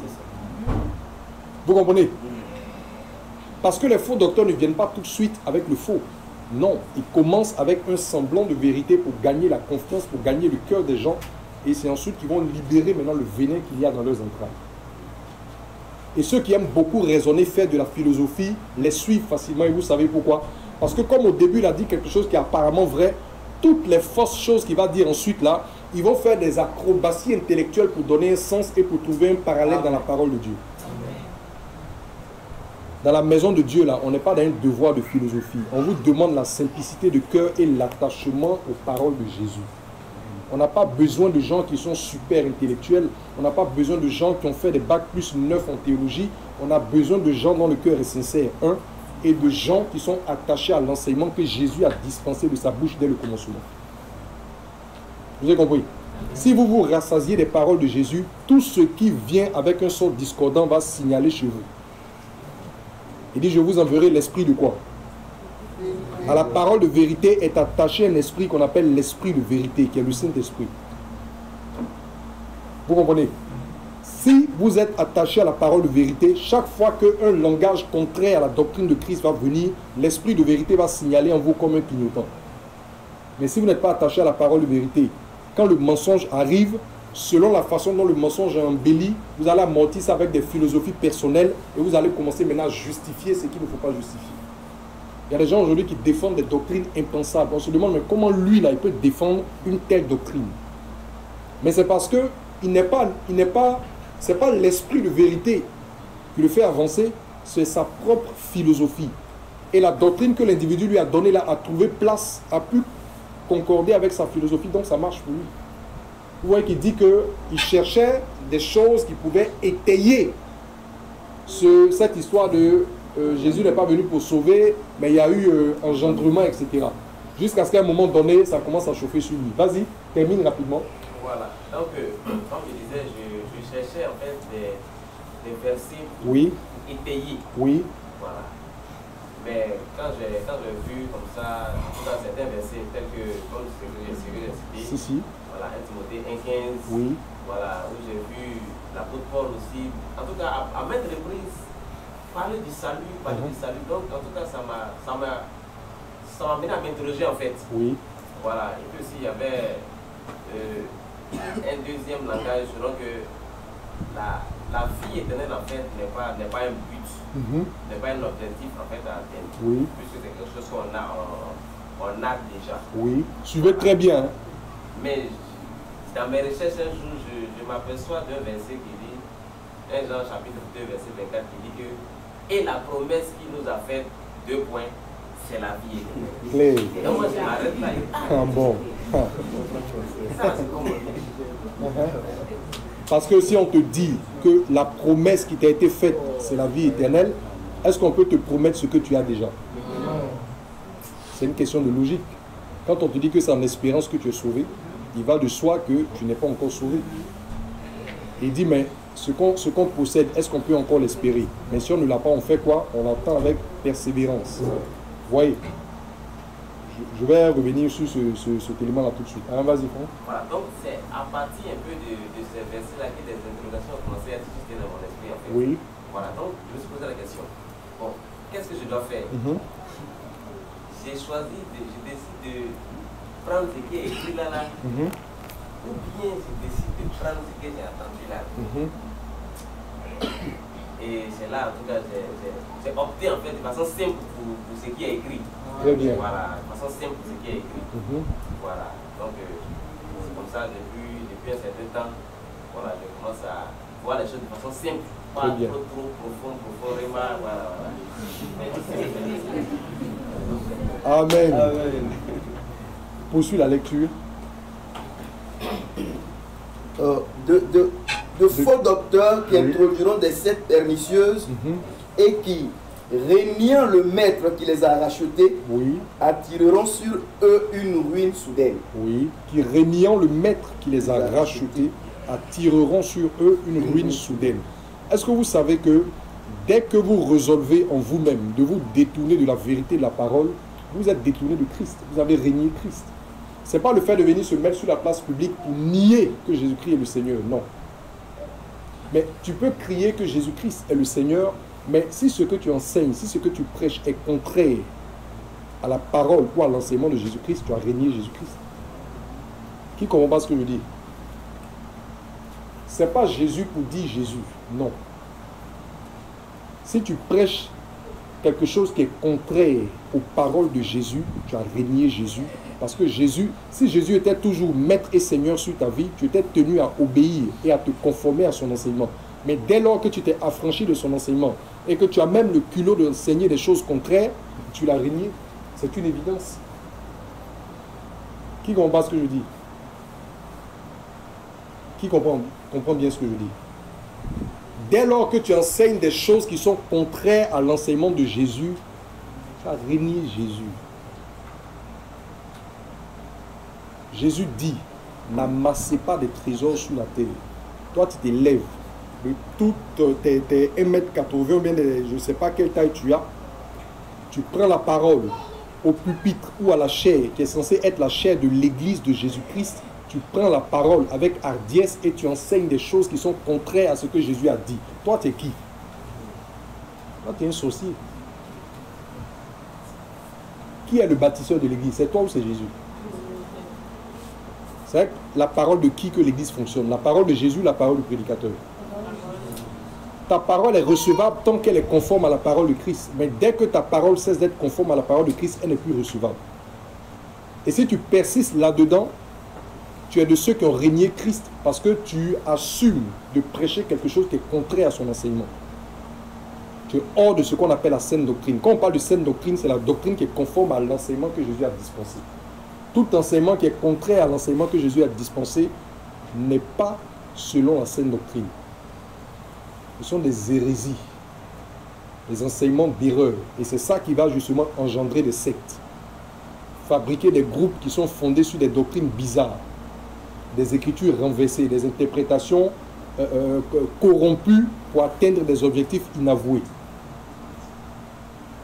Vous comprenez? Parce que les faux docteurs ne viennent pas tout de suite avec le faux. Non, ils commencent avec un semblant de vérité pour gagner la confiance, pour gagner le cœur des gens. Et c'est ensuite qu'ils vont libérer maintenant le venin qu'il y a dans leurs entrailles. Et ceux qui aiment beaucoup raisonner, faire de la philosophie, les suivent facilement. Et vous savez pourquoi? Parce que comme au début, il a dit quelque chose qui est apparemment vrai, toutes les fausses choses qu'il va dire ensuite là, ils vont faire des acrobaties intellectuelles pour donner un sens et pour trouver un parallèle dans la parole de Dieu. Dans la maison de Dieu là, on n'est pas dans un devoir de philosophie. On vous demande la simplicité de cœur et l'attachement aux paroles de Jésus. On n'a pas besoin de gens qui sont super intellectuels. On n'a pas besoin de gens qui ont fait des bacs plus 9 en théologie. On a besoin de gens dont le cœur est sincère, et de gens qui sont attachés à l'enseignement que Jésus a dispensé de sa bouche dès le commencement. Vous avez compris? Si vous vous rassasiez des paroles de Jésus, tout ce qui vient avec un son discordant va signaler chez vous. Il dit, je vous enverrai l'esprit de quoi? À la parole de vérité est attaché un esprit qu'on appelle l'esprit de vérité, qui est le Saint-Esprit. Vous comprenez? Si vous êtes attaché à la parole de vérité, chaque fois qu'un langage contraire à la doctrine de Christ va venir, l'esprit de vérité va signaler en vous comme un clignotant. Mais si vous n'êtes pas attaché à la parole de vérité, quand le mensonge arrive, selon la façon dont le mensonge est embelli, vous allez amortir ça avec des philosophies personnelles et vous allez commencer maintenant à justifier ce qu'il ne faut pas justifier. Il y a des gens aujourd'hui qui défendent des doctrines impensables. On se demande, mais comment lui, là, il peut défendre une telle doctrine? Mais c'est parce que c'est pas l'esprit de vérité qui le fait avancer, c'est sa propre philosophie. Et la doctrine que l'individu lui a donnée là, a trouvé place, a pu concorder avec sa philosophie, donc ça marche pour lui. Vous voyez qu'il dit qu'il cherchait des choses qui pouvaient étayer cette histoire de Jésus n'est pas venu pour sauver, mais il y a eu engendrement, etc. Jusqu'à ce qu'à un moment donné, ça commence à chauffer sur lui. Vas-y, termine rapidement. Voilà. Donc, comme je disais, je cherchais en fait des versets oui. étayés. Oui. Voilà. Mais quand j'ai vu comme ça, dans certains versets, tels que, comme ce que j'ai cité, si. Voilà, 1 Timothée 1,15, oui. Voilà, où j'ai vu l'apôtre Paul aussi, en tout cas à maintes reprises, parler du salut, Donc, en tout cas, ça m'a amené à m'interroger en fait. Oui. Voilà, et puis aussi, il y avait un deuxième langage, selon que la vie éternelle, en fait, n'est pas un but, n'est pas un objectif, en fait, à atteindre. Oui. Puisque c'est quelque chose qu'on a déjà. Oui. Suivez très bien. Mais dans mes recherches, un jour, je m'aperçois d'un verset qui dit, 1 Jean chapitre 2, verset 24, qui dit que et la promesse qu'il nous a faite, 2 points, c'est la vie éternelle. Claire. Donc moi je m'arrête là. Ah bon. Ça, c'est comme on dit. Parce que si on te dit que la promesse qui t'a été faite, c'est la vie éternelle, est-ce qu'on peut te promettre ce que tu as déjà? C'est une question de logique. Quand on te dit que c'est en espérance que tu es sauvé, il va de soi que tu n'es pas encore sauvé. Il dit, mais ce qu'on possède, est-ce qu'on peut encore l'espérer? Mais si on ne l'a pas, on fait quoi? On l'attend avec persévérance. Vous voyez? Je vais revenir sur cet élément-là tout de suite. Hein, vas-y, Franck. Voilà, donc c'est à partir un peu de ces versets-là que des interrogations ont commencé à susciter dans mon esprit. En fait. Oui. Voilà, donc je me suis posé la question. Bon, qu'est-ce que je dois faire? J'ai choisi, je décide de prendre ce qui est écrit là, ou bien je décide de prendre ce que j'ai entendu là. Et c'est là, en tout cas, j'ai opté en fait de façon simple pour ce qui est écrit. Très bien. Voilà, de façon simple pour ce qui est écrit. Voilà, donc c'est comme ça, depuis un certain temps, voilà, je commence à voir les choses de façon simple. Pas trop profondément, voilà. Amen. Poursuis la lecture. De faux docteurs qui introduiront des sectes pernicieuses et qui, régnant le maître qui les a rachetés, attireront sur eux une ruine soudaine. Oui, qui régnant le maître qui les a rachetés, attireront sur eux une ruine soudaine. Est-ce que vous savez que dès que vous résolvez en vous-même de vous détourner de la vérité de la parole, vous êtes détourné de Christ, vous avez régné Christ. Ce n'est pas le fait de venir se mettre sur la place publique pour nier que Jésus-Christ est le Seigneur, non. Mais tu peux crier que Jésus-Christ est le Seigneur, mais si ce que tu enseignes, si ce que tu prêches est contraire à la parole ou à l'enseignement de Jésus-Christ, tu as régné Jésus-Christ. Qui ne comprend pas ce que je dis? Ce n'est pas Jésus pour dire Jésus, non. Si tu prêches quelque chose qui est contraire aux paroles de Jésus, tu as régné Jésus. Parce que Jésus, si Jésus était toujours maître et Seigneur sur ta vie, tu étais tenu à obéir et à te conformer à son enseignement. Mais dès lors que tu t'es affranchi de son enseignement et que tu as même le culot d'enseigner des choses contraires, tu l'as régné. C'est une évidence. Qui comprend pas ce que je dis? Qui comprend bien ce que je dis? Dès lors que tu enseignes des choses qui sont contraires à l'enseignement de Jésus, tu as renié Jésus. Jésus dit, n'amassez pas des trésors sous la terre. Toi, tu t'élèves de toutes tes 1m80 ou bien je ne sais pas quelle taille tu as. Tu prends la parole au pupitre ou à la chair qui est censée être la chair de l'église de Jésus-Christ. Tu prends la parole avec hardiesse et tu enseignes des choses qui sont contraires à ce que Jésus a dit. Toi, tu es qui? Toi, tu es un sorcier. Qui est le bâtisseur de l'église? C'est toi ou c'est Jésus? C'est la parole de qui que l'église fonctionne? La parole de Jésus, la parole du prédicateur. Ta parole est recevable tant qu'elle est conforme à la parole de Christ. Mais dès que ta parole cesse d'être conforme à la parole de Christ, elle n'est plus recevable. Et si tu persistes là-dedans, tu es de ceux qui ont régné Christ parce que tu assumes de prêcher quelque chose qui est contraire à son enseignement. Tu es hors de ce qu'on appelle la saine doctrine. Quand on parle de saine doctrine, c'est la doctrine qui est conforme à l'enseignement que Jésus a dispensé. Tout enseignement qui est contraire à l'enseignement que Jésus a dispensé n'est pas selon la saine doctrine. Ce sont des hérésies, des enseignements d'erreur. Et c'est ça qui va justement engendrer des sectes. Fabriquer des groupes qui sont fondés sur des doctrines bizarres, des écritures renversées, des interprétations corrompues pour atteindre des objectifs inavoués.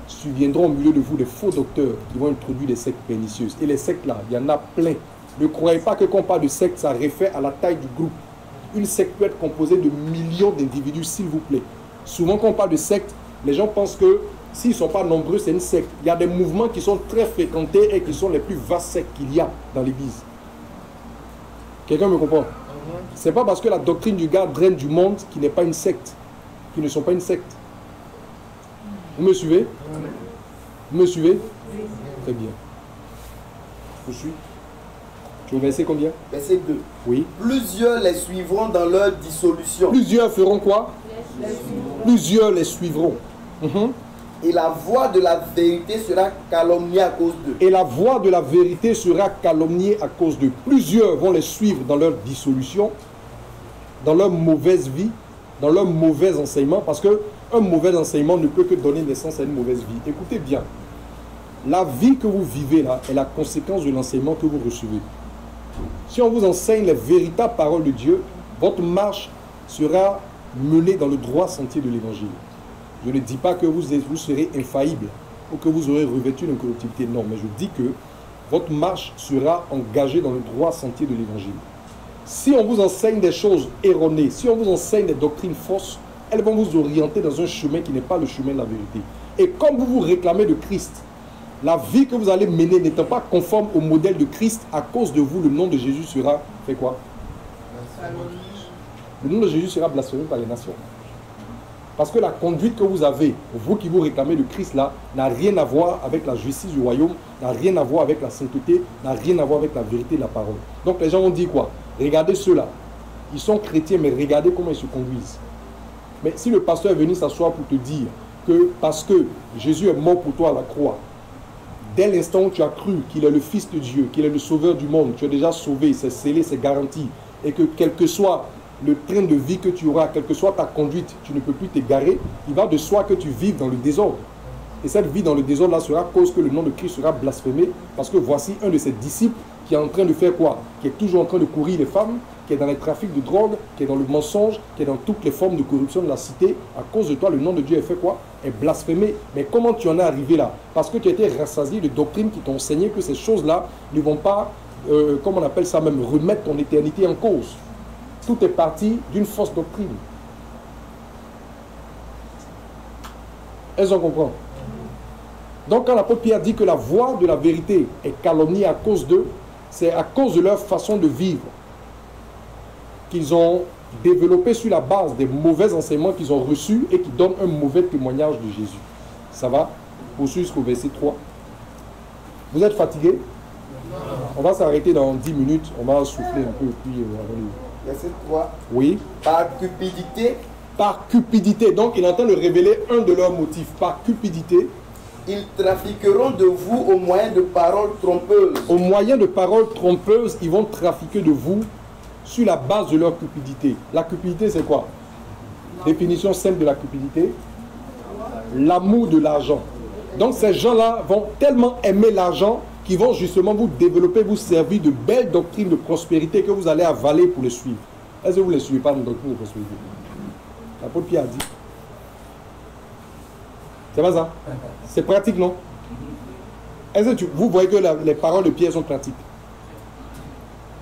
Surviendront au milieu de vous des faux docteurs qui vont introduire des sectes pernicieuses. Et les sectes là, il y en a plein. Ne croyez pas que quand on parle de secte, ça réfère à la taille du groupe. Une secte peut être composée de millions d'individus, s'il vous plaît. Souvent, quand on parle de secte, les gens pensent que s'ils ne sont pas nombreux, c'est une secte. Il y a des mouvements qui sont très fréquentés et qui sont les plus vastes sectes qu'il y a dans l'Église. Quelqu'un me comprend? Ce n'est pas parce que la doctrine du gars draine du monde qu'il n'est pas une secte, qu'ils ne sont pas une secte. Vous me suivez? Vous me suivez? Très bien. Je suis. Tu veux verset combien? Verset 2. Oui. Plusieurs les suivront dans leur dissolution. Plusieurs feront quoi? Plusieurs les suivront. Et la voix de la vérité sera calomniée à cause d'eux. Et la voix de la vérité sera calomniée à cause d'eux. Plusieurs vont les suivre dans leur dissolution, dans leur mauvaise vie, dans leur mauvais enseignement, parce qu'un mauvais enseignement ne peut que donner naissance à une mauvaise vie. Écoutez bien, la vie que vous vivez là est la conséquence de l'enseignement que vous recevez. Si on vous enseigne les véritables paroles de Dieu, votre marche sera menée dans le droit sentier de l'évangile. Je ne dis pas que vous serez infaillible ou que vous aurez revêtu l'incorruptibilité. Non, mais je dis que votre marche sera engagée dans le droit sentier de l'évangile. Si on vous enseigne des choses erronées, si on vous enseigne des doctrines fausses, elles vont vous orienter dans un chemin qui n'est pas le chemin de la vérité. Et comme vous vous réclamez de Christ, la vie que vous allez mener n'étant pas conforme au modèle de Christ, à cause de vous, le nom de Jésus sera fait quoi? Le nom de Jésus sera blasphémé par les nations. Parce que la conduite que vous avez, vous qui vous réclamez de Christ là, n'a rien à voir avec la justice du royaume, n'a rien à voir avec la sainteté, n'a rien à voir avec la vérité de la parole. Donc les gens vont dire quoi? Regardez ceux-là. Ils sont chrétiens, mais regardez comment ils se conduisent. Mais si le pasteur est venu s'asseoir pour te dire que parce que Jésus est mort pour toi à la croix, dès l'instant où tu as cru qu'il est le Fils de Dieu, qu'il est le Sauveur du monde, tu es déjà sauvé, c'est scellé, c'est garanti, et que quel que soit le train de vie que tu auras, quelle que soit ta conduite, tu ne peux plus t'égarer, il va de soi que tu vives dans le désordre. Et cette vie dans le désordre-là sera cause que le nom de Christ sera blasphémé, parce que voici un de ses disciples qui est en train de faire quoi? Qui est toujours en train de courir les femmes, qui est dans les trafics de drogue, qui est dans le mensonge, qui est dans toutes les formes de corruption de la cité. À cause de toi, le nom de Dieu est fait quoi? Est blasphémé. Mais comment tu en es arrivé là? Parce que tu as été rassasié de doctrines qui t'ont enseigné que ces choses-là ne vont pas, comme on appelle ça même, remettre ton éternité en cause. Tout est parti d'une fausse doctrine. Est-ce qu'on comprend? Donc quand l'apôtre Pierre dit que la voix de la vérité est calomniée à cause d'eux, c'est à cause de leur façon de vivre qu'ils ont développé sur la base des mauvais enseignements qu'ils ont reçus et qui donnent un mauvais témoignage de Jésus. Ça va? Poursuivre jusqu'au verset 3. Vous êtes fatigué? On va s'arrêter dans 10 minutes, on va souffler un peu et puis verset 3. Oui. Par cupidité. Par cupidité. Donc il est en train de révéler un de leurs motifs. Par cupidité. Ils trafiqueront de vous au moyen de paroles trompeuses. Au moyen de paroles trompeuses, ils vont trafiquer de vous sur la base de leur cupidité. La cupidité, c'est quoi? Définition simple de la cupidité. L'amour de l'argent. Donc ces gens-là vont tellement aimer l'argent qu'ils vont justement vous développer, vous servir de belles doctrines de prospérité que vous allez avaler pour les suivre. Est-ce que vous ne les suivez pas dans la doctrine de prospérité? L'apôtre Pierre a dit. C'est pas ça? C'est pratique, non? Est-ce que vous voyez que les paroles de Pierre sont pratiques?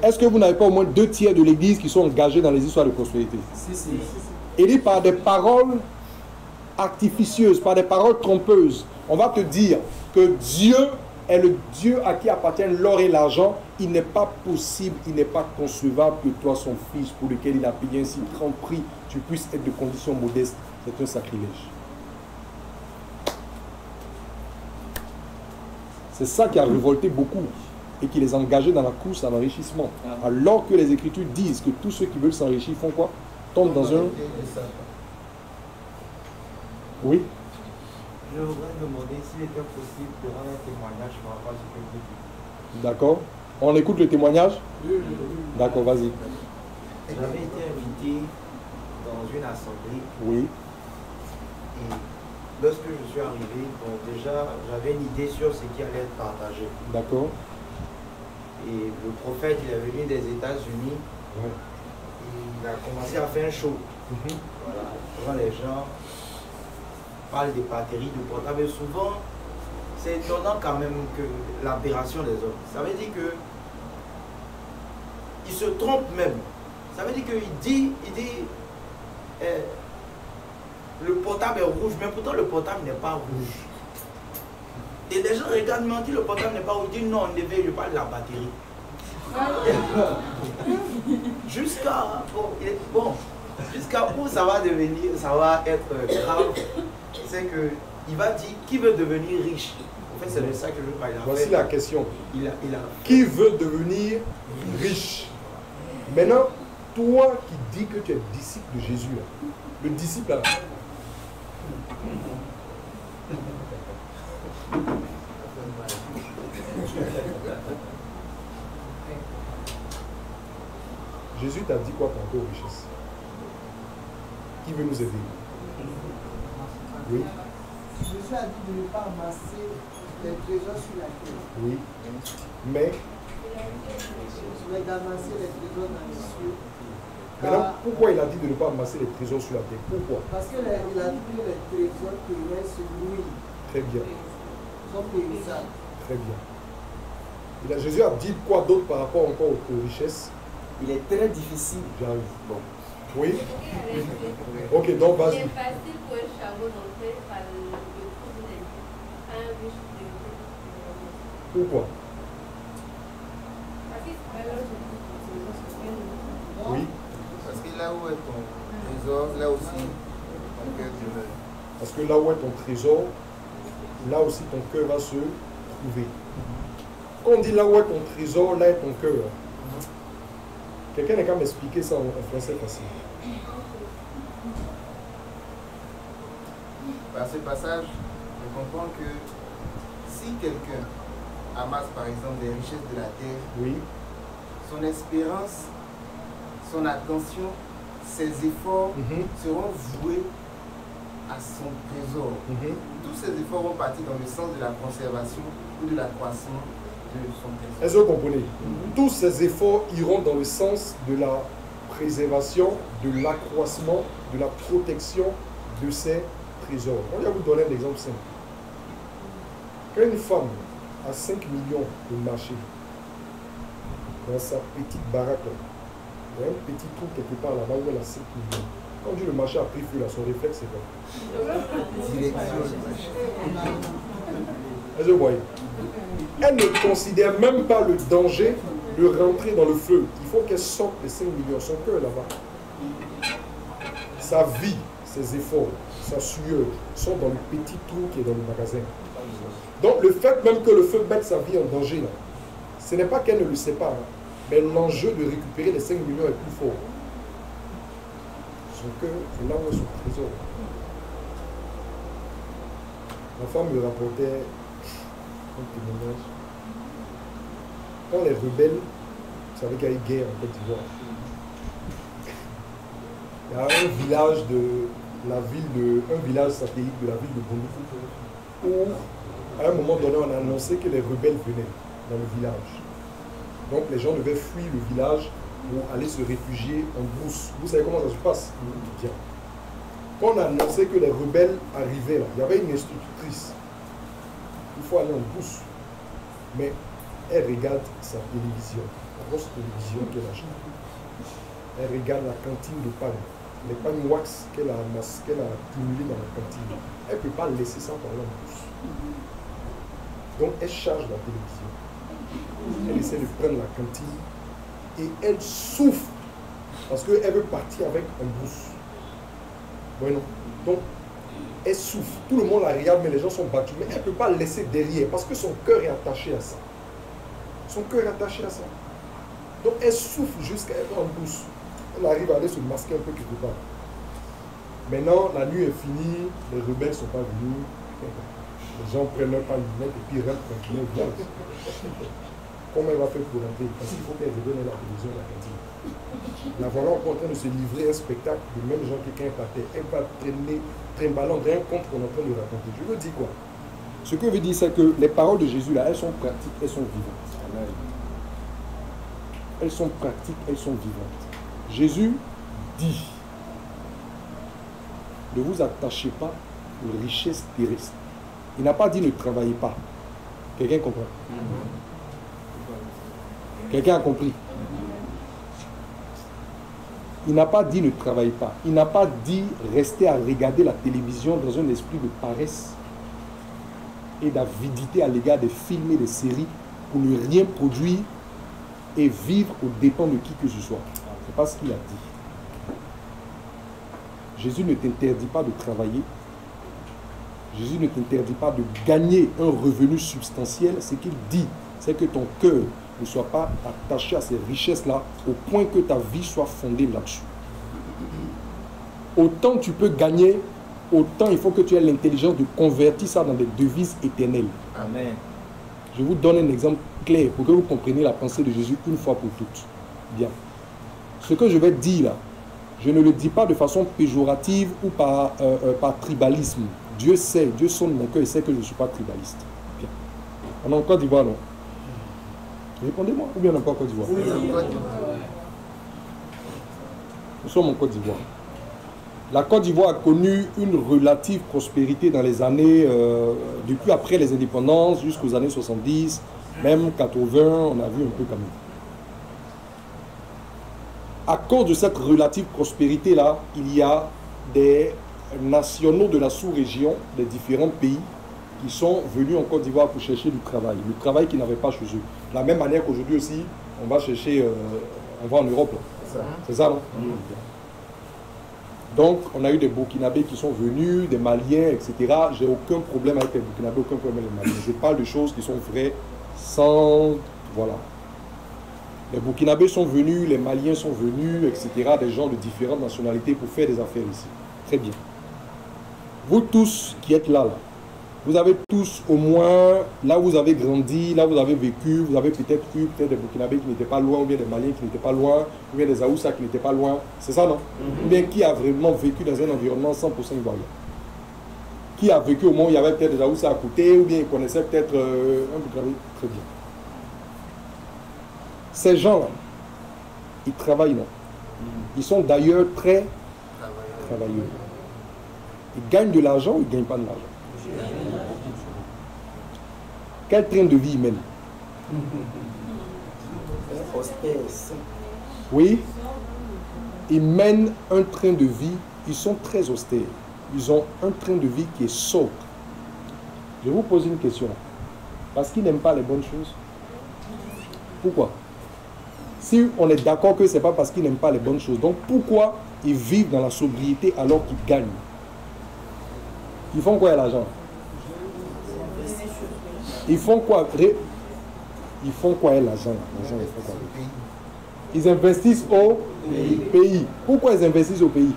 Est-ce que vous n'avez pas au moins 2 tiers de l'église qui sont engagés dans les histoires de prospérité? Il dit par des paroles artificieuses, par des paroles trompeuses. On va te dire que Dieu est le Dieu à qui appartiennent l'or et l'argent. Il n'est pas possible, il n'est pas concevable que toi, son fils, pour lequel il a payé un si grand prix, tu puisses être de conditions modestes. C'est un sacrilège. C'est ça qui a révolté beaucoup et qui les a engagés dans la course à l'enrichissement. Alors que les Écritures disent que tous ceux qui veulent s'enrichir font quoi? Tombent dans un... Oui. Je voudrais demander s'il était possible de rendre un témoignage par rapport à ce que vous dites. D'accord. On écoute le témoignage? D'accord, vas-y. J'avais été invité dans une assemblée. Oui. Et lorsque je suis arrivé, bon, déjà, j'avais une idée sur ce qui allait être partagé. D'accord. Et le prophète, il est venu des États-Unis. Ouais. Et il a commencé à faire un show. Voilà. Souvent, les gens parlent des batteries, du portable. Et souvent, c'est étonnant quand même que l'aberration des hommes. Ça veut dire que il se trompe même. Ça veut dire qu'il dit le portable est rouge, mais pourtant le portable n'est pas rouge. Et les gens regardent, mais on dit le portable n'est pas rouge. Ils disent non, je parle de la batterie. Jusqu'à jusqu'à où ça va devenir, ça va être grave. C'est que il va dire qui veut devenir riche. En fait, c'est de ça que je parle. Voici la question. Il a... Qui veut devenir riche? Maintenant, toi qui dis que tu es disciple de Jésus, là, le disciple là. Jésus t'a dit quoi par rapport aux richesses? Qui veut nous aider? Oui. Jésus a dit de ne pas amasser les trésors sur la terre. Oui. Mais d'amasser les trésors dans les cieux. Maintenant, pourquoi il a dit de ne pas amasser les trésors sur la terre? Pourquoi? Parce qu'il a dit que les trésors pourraient se nourrir. Très bien. Ils sont périssables. Très bien. Jésus a dit quoi d'autre par rapport encore aux richesses? Il est très difficile. J'arrive. Bon. Oui. Ok, donc vas-y. Il est facile pour un chameau d'entrer par le trou de un riche de... Pourquoi? Oui. Parce que là où est ton trésor, là aussi ton cœur demeure. Parce que là où est ton trésor, là aussi ton cœur va se trouver. Quand on dit là où est ton trésor, là est ton cœur. Quelqu'un n'est qu'à m'expliquer ça en français facile. Par ce passage, je comprends que si quelqu'un amasse par exemple des richesses de la terre, oui, son espérance, son attention, ses efforts seront voués à son trésor. Tous ces efforts vont partir dans le sens de la conservation ou de l'accroissement de son trésor. Est-ce que vous comprenez? Tous ces efforts iront dans le sens de la préservation, de l'accroissement, de la protection de ces trésors. On va vous donner un exemple simple. Quand une femme a 5 millions de marché dans sa petite baraque, il y a un petit trou quelque part là-bas où elle a 5 millions. Quand on dit le marché a pris feu, là, son réflexe c'est quoi? Est-ce que vous voyez? Elle ne considère même pas le danger de rentrer dans le feu. Il faut qu'elle sorte les 5 millions. Son cœur est là-bas. Sa vie, ses efforts, sa sueur sont dans le petit trou qui est dans le magasin. Donc le fait même que le feu mette sa vie en danger, là, ce n'est pas qu'elle ne le sait pas, hein, mais l'enjeu de récupérer les 5 millions est plus fort. Son cœur est là où est son trésor. Ma femme me rapportait un témoignage. Quand les rebelles, vous savez qu'il y a eu guerre en Côte d'Ivoire, il y a un village un village satellite de la ville de Boundou, où à un moment donné on a annoncé que les rebelles venaient dans le village. Donc les gens devaient fuir le village pour aller se réfugier en brousse. Vous savez comment ça se passe? Bien. Quand on a annoncé que les rebelles arrivaient là, il y avait une institutrice. Il faut aller en brousse. Mais elle regarde sa télévision, la grosse télévision qu'elle a achetée. Elle regarde la cantine de Paris. Les pagnes wax qu'elle a accumulées dans la cantine. Elle ne peut pas laisser ça par la bouche. Donc elle charge la télévision. Elle essaie de prendre la cantine et elle souffre parce qu'elle veut partir avec un boost. Bueno. Donc elle souffre. Tout le monde la regarde, mais les gens sont battus. Mais elle ne peut pas laisser derrière parce que son cœur est attaché à ça. Son cœur est attaché à ça. Donc elle souffre jusqu'à être en boost. Elle arrive à aller se masquer un peu quelque part. Maintenant, la nuit est finie, les rebelles ne sont pas venus. Les gens prennent leur lunettes et puis rentrent tranquillement au village. Comment elle va faire pour rentrer? Parce qu'il faut qu'elle redonne la télévision à la cantine. La voilà en train de se livrer un spectacle de même gens que quelqu'un par terre. Elle va trimballant rien contre qu'on est en train de raconter. Je veux dire quoi? Ce que je veux dire, c'est que les paroles de Jésus là, elles sont pratiques, elles sont vivantes. Elles sont pratiques, elles sont vivantes. Jésus dit, ne vous attachez pas aux richesses terrestres. Il n'a pas dit ne travaillez pas. Quelqu'un comprend? Quelqu'un a compris? Il n'a pas dit ne travaillez pas. Il n'a pas dit rester à regarder la télévision dans un esprit de paresse et d'avidité à l'égard des films et des séries pour ne rien produire et vivre aux dépens de qui que ce soit. Ce n'est pas ce qu'il a dit. Jésus ne t'interdit pas de travailler. Jésus ne t'interdit pas de gagner un revenu substantiel. Ce qu'il dit, c'est que ton cœur ne soit pas attaché à ces richesses-là au point que ta vie soit fondée là-dessus. Autant tu peux gagner, autant il faut que tu aies l'intelligence de convertir ça dans des devises éternelles. Amen. Je vous donne un exemple clair pour que vous compreniez la pensée de Jésus une fois pour toutes. Bien. Ce que je vais dire là, je ne le dis pas de façon péjorative ou par tribalisme. Dieu sait, Dieu sonde mon cœur et sait que je ne suis pas tribaliste. Bien. On est en Côte d'Ivoire, non? Répondez-moi, ou bien on n'est pas en Côte d'Ivoire? Oui, nous sommes en Côte d'Ivoire. La Côte d'Ivoire a connu une relative prospérité dans les années, depuis après les indépendances jusqu'aux années 70, même 80, on a vu un peu quand même. À cause de cette relative prospérité-là, il y a des nationaux de la sous-région, des différents pays, qui sont venus en Côte d'Ivoire pour chercher du travail. Le travail qu'ils n'avaient pas chez eux. De la même manière qu'aujourd'hui aussi, on va chercher, on va en Europe. C'est ça, non? Donc, on a eu des Burkinabés qui sont venus, des Maliens, etc. J'ai aucun problème avec les Burkinabés, aucun problème avec les Maliens. Je parle de choses qui sont vraies, sans... Voilà. Les Burkinabés sont venus, les Maliens sont venus, etc. Des gens de différentes nationalités pour faire des affaires ici. Très bien. Vous tous qui êtes là, vous avez tous au moins, là où vous avez grandi, là où vous avez vécu, vous avez peut-être eu des Burkinabés qui n'étaient pas loin, ou bien des Maliens qui n'étaient pas loin, ou bien des Aoussa qui n'étaient pas loin. C'est ça, non? Ou bien qui a vraiment vécu dans un environnement 100% ivoirien? Qui a vécu au moment où il y avait peut-être des Aoussa à côté, ou bien il connaissait peut-être un Burkinabé? Très bien. Ces gens-là, ils travaillent, non? Ils sont d'ailleurs très travailleurs. Ils gagnent de l'argent ou ils ne gagnent pas de l'argent? Quel train de vie ils mènent? Oui, ils mènent un train de vie, ils sont très austères. Ils ont un train de vie qui est sobre. Je vous pose une question. Parce qu'ils n'aiment pas les bonnes choses? Pourquoi? Si on est d'accord que ce n'est pas parce qu'ils n'aiment pas les bonnes choses, donc pourquoi ils vivent dans la sobriété alors qu'ils gagnent? Ils font quoi à l'argent? Ils font quoi? Ils font quoi à l'argent? Ils investissent au pays. Pourquoi ils investissent au pays?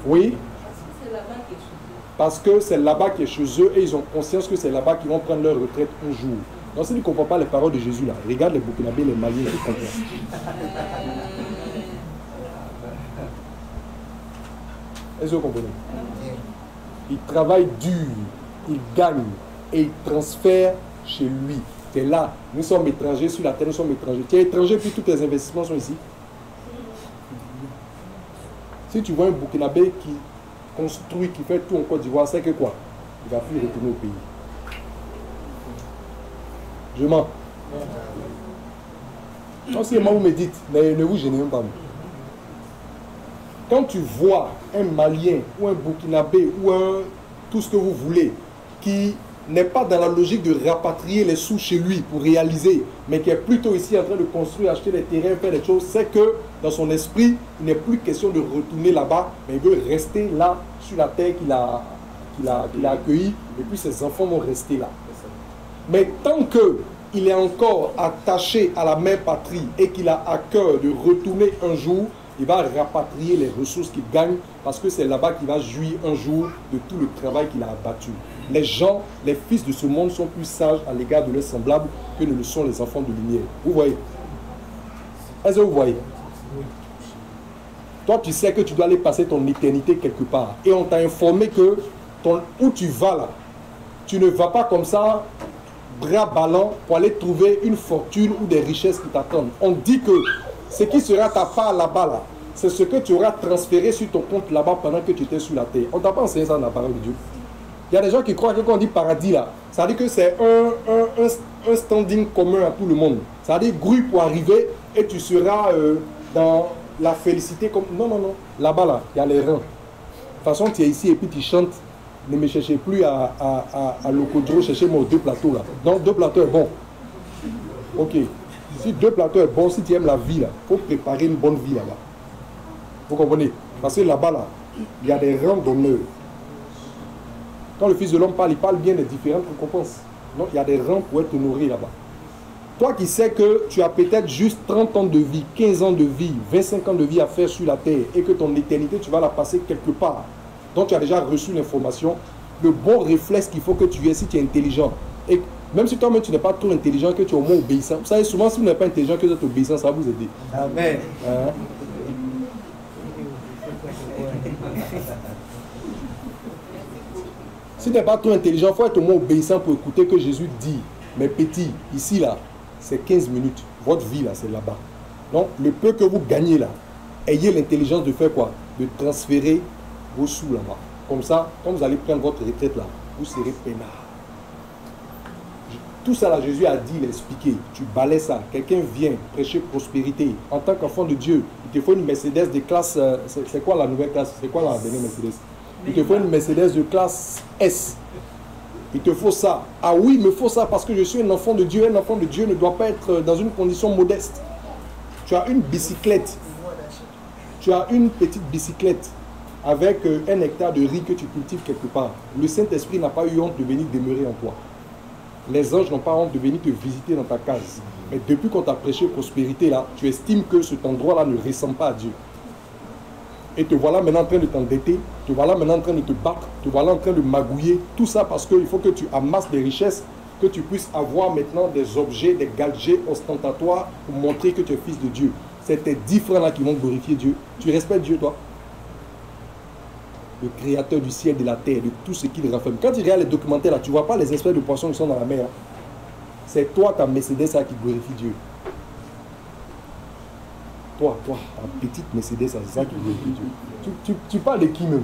Oui? Parce que c'est là-bas qui est chez eux et ils ont conscience que c'est là-bas qu'ils vont prendre leur retraite un jour. Donc si tu ne comprends pas les paroles de Jésus là, regarde les Burkinabés, les Maliens, tu comprends. Est-ce que vous comprenez? Il travaille dur, il gagne et il transfère chez lui. Tu es là, nous sommes étrangers sur la terre, nous sommes étrangers. Tu es étranger puis tous tes investissements sont ici. Si tu vois un Burkinabé qui construit, qui fait tout en Côte d'Ivoire, c'est que quoi? Il ne va plus retourner au pays. Je mens. Non, si moi vous me dites, mais ne vous gênez même pas. Quand tu vois un Malien ou un Burkinabé ou tout ce que vous voulez qui n'est pas dans la logique de rapatrier les sous chez lui pour réaliser, mais qui est plutôt ici en train de construire, acheter des terrains, faire des choses, c'est que dans son esprit, il n'est plus question de retourner là-bas, mais il veut rester là, sur la terre qu'il a accueillie, et puis ses enfants vont rester là. Mais tant qu'il est encore attaché à la même patrie et qu'il a à cœur de retourner un jour, il va rapatrier les ressources qu'il gagne parce que c'est là-bas qu'il va jouir un jour de tout le travail qu'il a abattu. Les gens, les fils de ce monde sont plus sages à l'égard de leurs semblables que ne le sont les enfants de lumière. Vous voyez? Est-ce que vous voyez? Toi, tu sais que tu dois aller passer ton éternité quelque part. Et on t'a informé que où tu vas là, tu ne vas pas comme ça, bras ballants, pour aller trouver une fortune ou des richesses qui t'attendent. On dit que ce qui sera ta part là-bas, là, c'est ce que tu auras transféré sur ton compte là-bas pendant que tu étais sur la terre. On ne t'a pas enseigné ça dans la parole de Dieu. Il y a des gens qui croient que quand on dit paradis là, ça veut dire que c'est un standing commun à tout le monde. Ça veut dire grue pour arriver et tu seras dans la félicité comme... Non, non, non. Là-bas là, il y a les reins. De toute façon, tu es ici et puis tu chantes. Ne me cherchez plus à Locodro, cherchez-moi 2 plateaux là. Donc 2 plateaux est bon. Ok. Si 2 plateaux est bon, si tu aimes la vie là, il faut préparer une bonne vie là-bas. Vous comprenez? Parce que là-bas là, il y a des rangs d'honneur. Quand le Fils de l'homme parle, il parle bien des différentes récompenses. Donc il y a des rangs pour être honoré là-bas. Toi qui sais que tu as peut-être juste 30 ans de vie, 15 ans de vie, 25 ans de vie à faire sur la terre et que ton éternité, tu vas la passer quelque part. Donc tu as déjà reçu l'information. Le bon réflexe qu'il faut que tu aies si tu es intelligent. Et même si toi-même tu n'es pas trop intelligent, que tu es au moins obéissant. Vous savez, souvent si vous n'êtes pas intelligent, que vous êtes obéissant, ça va vous aider. Amen. Hein? Si tu n'es pas trop intelligent, il faut être au moins obéissant pour écouter que Jésus dit. Mais petit, ici là, c'est 15 minutes. Votre vie là, c'est là-bas. Donc le peu que vous gagnez là, ayez l'intelligence de faire quoi? De transférer vos sous là-bas. Comme ça, quand vous allez prendre votre retraite là, vous serez peinard. Tout ça là, Jésus a dit, il a expliqué. Tu balais ça. Quelqu'un vient prêcher prospérité. En tant qu'enfant de Dieu, il te faut une Mercedes de classe... c'est quoi la nouvelle classe? C'est quoi la dernière Mercedes? Il te faut une Mercedes de classe S. Il te faut ça. Ah oui, il me faut ça parce que je suis un enfant de Dieu. Un enfant de Dieu ne doit pas être dans une condition modeste. Tu as une bicyclette. Tu as une petite bicyclette avec 1 hectare de riz que tu cultives quelque part. Le Saint-Esprit n'a pas eu honte de venir demeurer en toi. Les anges n'ont pas honte de venir te visiter dans ta case. Mais depuis qu'on t'a prêché prospérité là, tu estimes que cet endroit-là ne ressemble pas à Dieu. Et te voilà maintenant en train de t'endetter, te voilà maintenant en train de te battre, te voilà en train de magouiller. Tout ça parce qu'il faut que tu amasses des richesses, que tu puisses avoir maintenant des objets, des gadgets ostentatoires pour montrer que tu es fils de Dieu. C'est tes 10 francs là qui vont glorifier Dieu. Tu respectes Dieu, toi? Le créateur du ciel, de la terre, de tout ce qu'il rafferme. Quand tu regardes les documentaires là, tu ne vois pas les espèces de poissons qui sont dans la mer. C'est toi, ta Mercedes là, qui glorifie Dieu. Toi, ta petite Mercedes, c'est ça qui glorifie Dieu. Tu parles de qui même?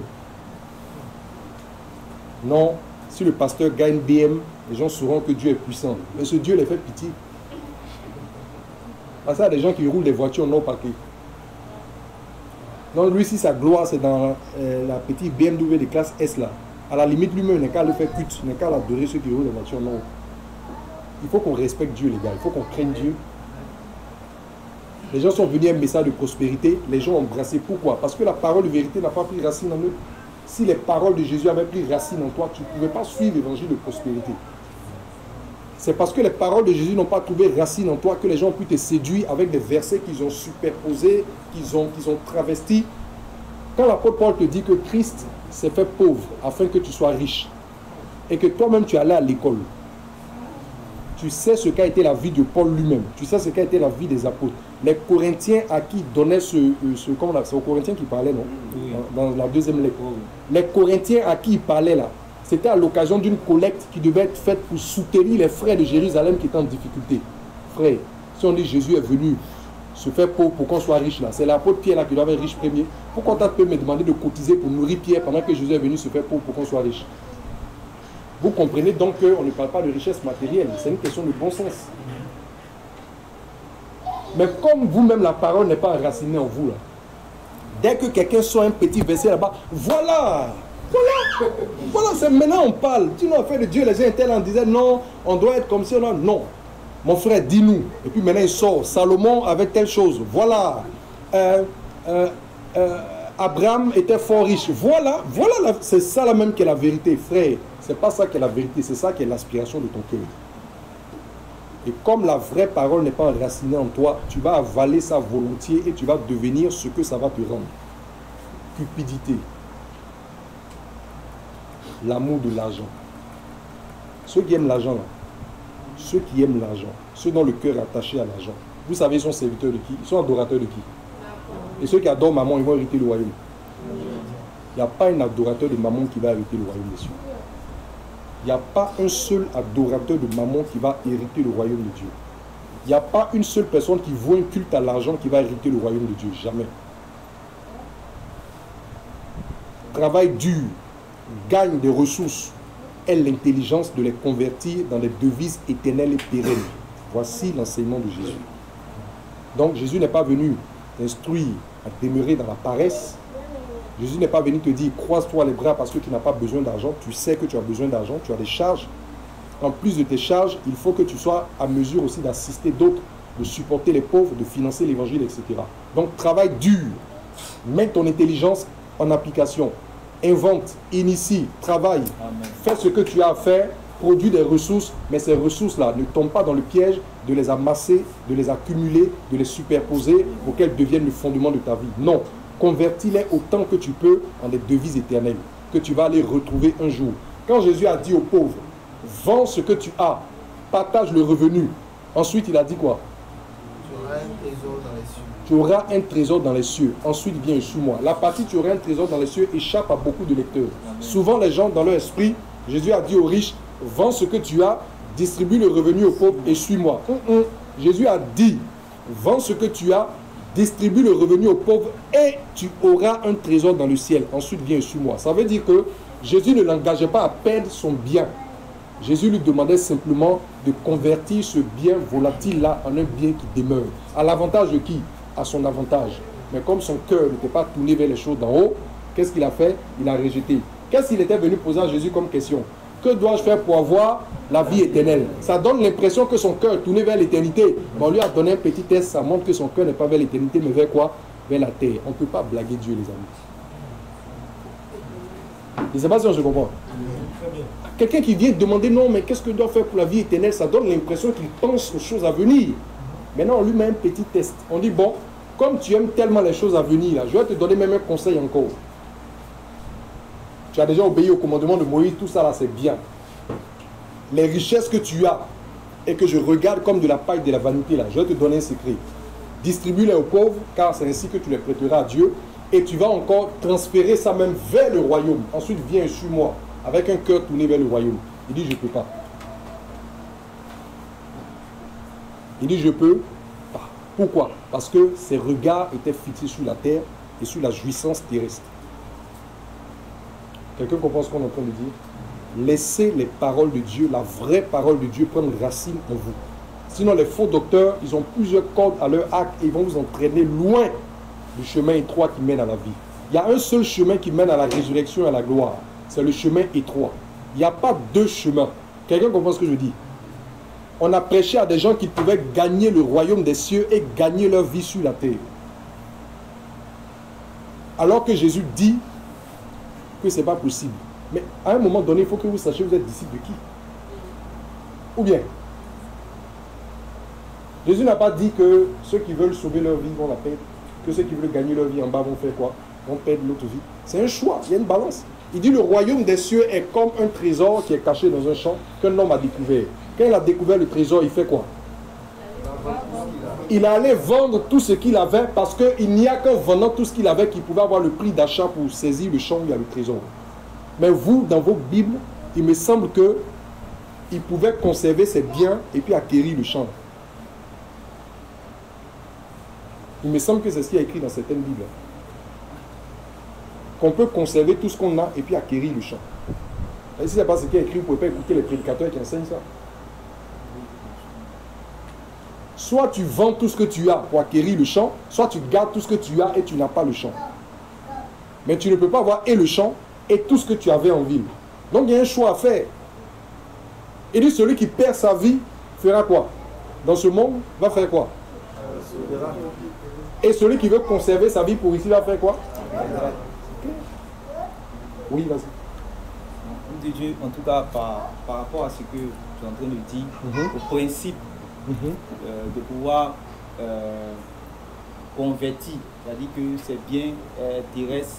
Non, si le pasteur gagne BM, les gens sauront que Dieu est puissant. Mais ce Dieu les fait pitié. Parce qu'il y a des gens qui roulent des voitures non parquées. Donc lui, si sa gloire, c'est dans la petite BMW de classe S là. À la limite, lui-même, il n'est qu'à le faire pute. Il n'est qu'à l'adorer ceux qui roulent des voitures non. Il faut qu'on respecte Dieu, les gars. Il faut qu'on craigne Dieu. Les gens sont venus à un message de prospérité. Les gens ont embrassé. Pourquoi? Parce que la parole de vérité n'a pas pris racine en eux. Si les paroles de Jésus avaient pris racine en toi, tu ne pouvais pas suivre l'évangile de prospérité. C'est parce que les paroles de Jésus n'ont pas trouvé racine en toi que les gens ont pu te séduire avec des versets qu'ils ont superposés, qu'ils ont travestis. Quand l'apôtre Paul te dit que Christ s'est fait pauvre afin que tu sois riche et que toi-même tu allais à l'école, tu sais ce qu'a été la vie de Paul lui-même, tu sais ce qu'a été la vie des apôtres. Les Corinthiens à qui donnait c'est aux Corinthiens qui parlaient, non? Oui. Dans la deuxième lettre. Oui. Les Corinthiens à qui il parlait là, c'était à l'occasion d'une collecte qui devait être faite pour soutenir les frères de Jérusalem qui étaient en difficulté. Frère, si on dit Jésus est venu se faire pauvre pour qu'on soit riche là, c'est l'apôtre Pierre là qui doit être riche premier. Pourquoi tu peux me demander de cotiser pour nourrir Pierre pendant que Jésus est venu se faire pauvre pour qu'on soit riche? Vous comprenez donc qu'on ne parle pas de richesse matérielle, c'est une question de bon sens. Mais comme vous-même la parole n'est pas enracinée en vous là, dès que quelqu'un sort un petit verset là-bas, voilà, c'est maintenant on parle. Tu n'as fait de Dieu, les gens étaient là, on disait non, on doit être comme ça, non. Mon frère, dis-nous. Et puis maintenant il sort, Salomon avec telle chose, voilà. Abraham était fort riche, voilà, c'est ça là même qui est la vérité, frère. C'est pas ça qui est la vérité, c'est ça qui est l'aspiration de ton cœur. Et comme la vraie parole n'est pas enracinée en toi, tu vas avaler ça volontiers et tu vas devenir ce que ça va te rendre. Cupidité. L'amour de l'argent. Ceux qui aiment l'argent, ceux qui aiment l'argent, ceux dont le cœur est attaché à l'argent, vous savez, ils sont serviteurs de qui? Ils sont adorateurs de qui? Et ceux qui adorent maman, ils vont hériter le royaume. Il n'y a pas un adorateur de maman qui va hériter le royaume des cieux. Il n'y a pas un seul adorateur de maman qui va hériter le royaume de Dieu. Il n'y a pas une seule personne qui voit un culte à l'argent qui va hériter le royaume de Dieu. Jamais. Travail dur, gagne des ressources, est l'intelligence de les convertir dans des devises éternelles et pérennes. Voici l'enseignement de Jésus. Donc Jésus n'est pas venu t'instruire à demeurer dans la paresse. Jésus n'est pas venu te dire, croise-toi les bras parce que tu n'as pas besoin d'argent. Tu sais que tu as besoin d'argent, tu as des charges. En plus de tes charges, il faut que tu sois à mesure aussi d'assister d'autres, de supporter les pauvres, de financer l'évangile, etc. Donc, travaille dur. Mets ton intelligence en application. Invente, initie, travaille. Amen. Fais ce que tu as à faire, produis des ressources, mais ces ressources-là ne tombent pas dans le piège de les amasser, de les accumuler, de les superposer pour qu'elles deviennent le fondement de ta vie. Non. Convertis-les autant que tu peux en des devises éternelles que tu vas aller retrouver un jour. Quand Jésus a dit aux pauvres, vends ce que tu as, partage le revenu. Ensuite, il a dit quoi? Tu auras un trésor dans les cieux. Tu auras un trésor dans les cieux. Ensuite, viens et suis-moi. La partie tu auras un trésor dans les cieux échappe à beaucoup de lecteurs. Souvent, les gens, dans leur esprit, Jésus a dit aux riches, vends ce que tu as, distribue le revenu aux pauvres et suis-moi. Jésus a dit, vends ce que tu as, distribue le revenu aux pauvres et tu auras un trésor dans le ciel. Ensuite, viens et suis-moi. Ça veut dire que Jésus ne l'engageait pas à perdre son bien. Jésus lui demandait simplement de convertir ce bien volatile-là en un bien qui demeure. À l'avantage de qui? À son avantage. Mais comme son cœur n'était pas tourné vers les choses d'en haut, qu'est-ce qu'il a fait? Il a rejeté. Qu'est-ce qu'il était venu poser à Jésus comme question? Que dois-je faire pour avoir la vie éternelle? Ça donne l'impression que son cœur est tourné vers l'éternité. Mais on lui a donné un petit test, ça montre que son cœur n'est pas vers l'éternité, mais vers quoi? Vers la terre. On ne peut pas blaguer Dieu, les amis. Je ne sais pas si on se comprend. Quelqu'un qui vient demander, non, mais qu'est-ce que je dois faire pour la vie éternelle? Ça donne l'impression qu'il pense aux choses à venir. Maintenant, on lui met un petit test. On dit, bon, comme tu aimes tellement les choses à venir, là, je vais te donner même un conseil encore. Tu as déjà obéi au commandement de Moïse, tout ça là c'est bien. Les richesses que tu as et que je regarde comme de la paille de la vanité là, je vais te donner un secret. Distribue-les aux pauvres car c'est ainsi que tu les prêteras à Dieu et tu vas encore transférer ça même vers le royaume. Ensuite viens et suis-moi avec un cœur tourné vers le royaume. Il dit je ne peux pas. Il dit je peux pas. Pourquoi? Parce que ses regards étaient fixés sur la terre et sur la jouissance terrestre. Quelqu'un comprend ce qu'on est en train de dire? Laissez les paroles de Dieu, la vraie parole de Dieu prendre racine en vous. Sinon les faux docteurs, ils ont plusieurs cordes à leur arc et ils vont vous entraîner loin du chemin étroit qui mène à la vie. Il y a un seul chemin qui mène à la résurrection et à la gloire. C'est le chemin étroit. Il n'y a pas deux chemins. Quelqu'un comprend ce que je dis? On a prêché à des gens qui pouvaient gagner le royaume des cieux et gagner leur vie sur la terre. Alors que Jésus dit que ce n'est pas possible. Mais à un moment donné, il faut que vous sachiez vous êtes disciple de qui? Ou bien, Jésus n'a pas dit que ceux qui veulent sauver leur vie vont la perdre, que ceux qui veulent gagner leur vie en bas vont faire quoi? Vont perdre l'autre vie. C'est un choix, il y a une balance. Il dit le royaume des cieux est comme un trésor qui est caché dans un champ qu'un homme a découvert. Quand il a découvert le trésor, il fait quoi? il allait vendre tout ce qu'il avait parce qu'il n'y a qu'en vendant tout ce qu'il avait qu'il pouvait avoir le prix d'achat pour saisir le champ où il y a le trésor. Mais vous, dans vos Bibles, il me semble que il pouvait conserver ses biens et puis acquérir le champ. Il me semble que c'est ce qui est écrit dans certaines Bibles. Qu'on peut conserver tout ce qu'on a et puis acquérir le champ. Et si ce n'est pas ce qui est écrit, vous ne pouvez pas écouter les prédicateurs qui enseignent ça. Soit tu vends tout ce que tu as pour acquérir le champ, soit tu gardes tout ce que tu as et tu n'as pas le champ. Mais tu ne peux pas avoir et le champ et tout ce que tu avais en ville. Donc il y a un choix à faire. Et dit celui qui perd sa vie fera quoi? Dans ce monde, va faire quoi? Et celui qui veut conserver sa vie pour ici va faire quoi? Oui, vas-y. De Dieu, en tout cas, par rapport à ce que tu es en train de dire, au principe de pouvoir convertir, c'est-à-dire que c'est bien terrestre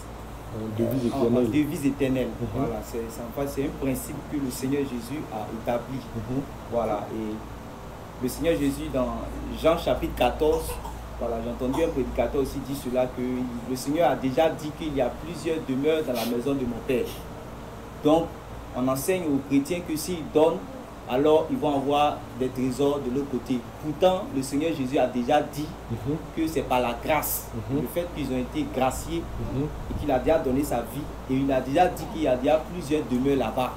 en devise éternelle. Voilà, c'est un principe que le Seigneur Jésus a établi. Voilà, et le Seigneur Jésus, dans Jean chapitre 14, voilà, j'ai entendu un prédicateur aussi dire cela, que le Seigneur a déjà dit qu'il y a plusieurs demeures dans la maison de mon Père. Donc, on enseigne aux chrétiens que s'ils donnent, alors ils vont avoir des trésors de l'autre côté. Pourtant, le Seigneur Jésus a déjà dit que c'est par la grâce, le fait qu'ils ont été graciés et qu'il a déjà donné sa vie. Et il a déjà dit qu'il y a déjà plusieurs demeures là-bas.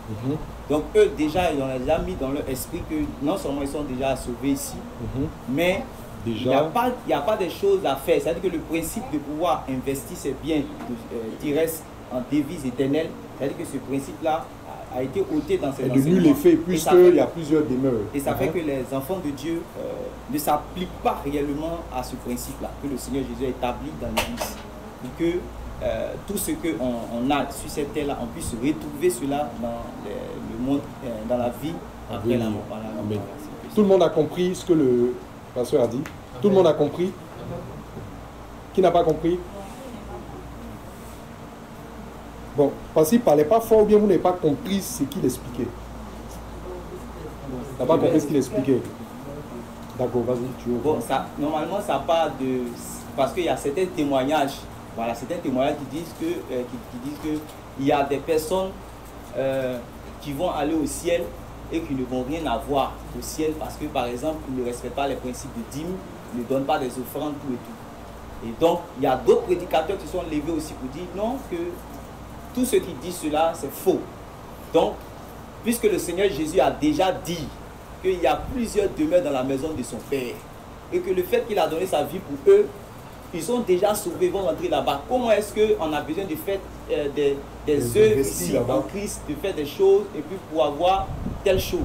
Donc eux déjà, ils ont déjà mis dans leur esprit que non seulement ils sont déjà sauvés ici, mais il n'y a pas de choses à faire. C'est-à-dire que le principe de pouvoir investir ses biens terrestres en devise éternelle, c'est-à-dire que ce principe-là a été ôté dans ces enseignements. Et de nul effet, puisqu'il y a plusieurs demeures. Et ça fait que les enfants de Dieu ne s'appliquent pas réellement à ce principe-là, que le Seigneur Jésus a établi dans l'Église. Pour que tout ce qu'on a sur cette terre-là, on puisse retrouver cela dans le monde, dans la vie après la mort. Amen. Tout le monde a compris ce que le pasteur a dit? Tout le monde a compris? Qui n'a pas compris? Bon, parce qu'il ne parlait pas fort ou bien vous n'avez pas compris ce qu'il expliquait. Tu n'as pas compris ce qu'il expliquait. D'accord, vas-y, tu veux. Bon, normalement, ça part de... Parce qu'il y a certains témoignages, voilà, certains témoignages qui disent que il y a des personnes qui vont aller au ciel et qui ne vont rien avoir au ciel parce que, par exemple, ils ne respectent pas les principes de dîme, ils ne donnent pas des offrandes, tout et tout. Et donc, il y a d'autres prédicateurs qui sont levés aussi pour dire non, que tous ceux qui disent cela, c'est faux. Donc, puisque le Seigneur Jésus a déjà dit qu'il y a plusieurs demeures dans la maison de son Père, et que le fait qu'il a donné sa vie pour eux, ils sont déjà sauvés, vont rentrer là-bas. Comment est-ce qu'on a besoin de faire des œuvres ici en Christ, de faire des choses, et puis pour avoir telle chose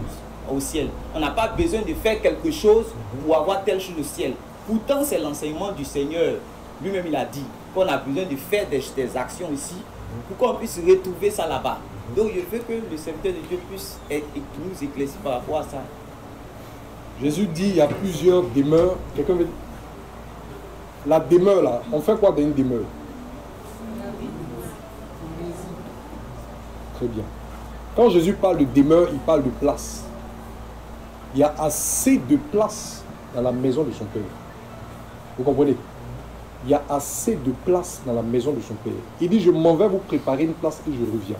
au ciel? On n'a pas besoin de faire quelque chose pour avoir telle chose au ciel. Pourtant, c'est l'enseignement du Seigneur. Lui-même, il a dit qu'on a besoin de faire des actions ici, pour qu'on puisse retrouver ça là-bas. Donc je veux que le serviteur de Dieu puisse nous éclaircir par rapport à ça. Jésus dit il y a plusieurs demeures. Quelqu'un veut dire? La demeure là, on fait quoi dans une demeure? Très bien. Quand Jésus parle de demeure, il parle de place. Il y a assez de place dans la maison de son Père. Vous comprenez? Il y a assez de place dans la maison de son Père. Il dit, je m'en vais vous préparer une place et je reviens.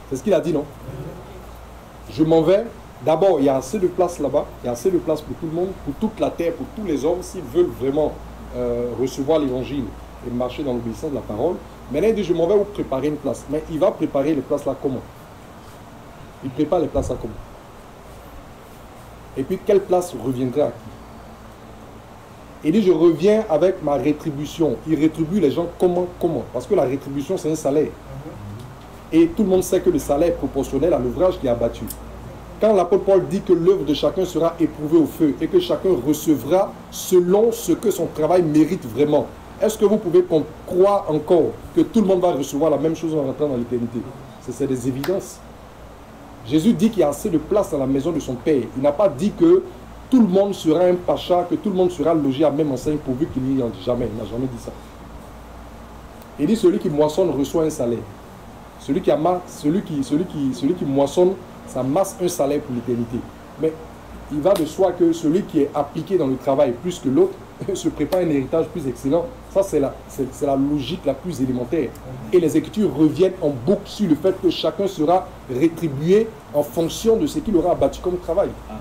C'est ce qu'il a dit, non? Je m'en vais. D'abord, il y a assez de place là-bas. Il y a assez de place pour tout le monde, pour toute la terre, pour tous les hommes, s'ils veulent vraiment recevoir l'évangile et marcher dans l'obéissance de la parole. Maintenant, il dit, je m'en vais vous préparer une place. Mais il va préparer les places là comment? Il prépare les places là comment? Et puis, quelle place reviendrait à qui? Il dit, je reviens avec ma rétribution. Il rétribue les gens comment? Parce que la rétribution, c'est un salaire. Et tout le monde sait que le salaire est proportionnel à l'ouvrage qui est abattu. Quand l'apôtre Paul dit que l'œuvre de chacun sera éprouvée au feu et que chacun recevra selon ce que son travail mérite vraiment, est-ce que vous pouvez croire encore que tout le monde va recevoir la même chose en rentrant dans l'éternité? C'est des évidences. Jésus dit qu'il y a assez de place dans la maison de son Père. Il n'a pas dit que tout le monde sera un pacha, que tout le monde sera logé à même enseigne pourvu qu'il n'y ait jamais. Il n'a jamais dit ça. Il dit celui qui moissonne reçoit un salaire. Celui qui moissonne, ça masse un salaire pour l'éternité. Mais il va de soi que celui qui est appliqué dans le travail plus que l'autre, se prépare un héritage plus excellent. Ça, c'est la logique la plus élémentaire. Et les Écritures reviennent en boucle sur le fait que chacun sera rétribué en fonction de ce qu'il aura abattu comme travail. Amen.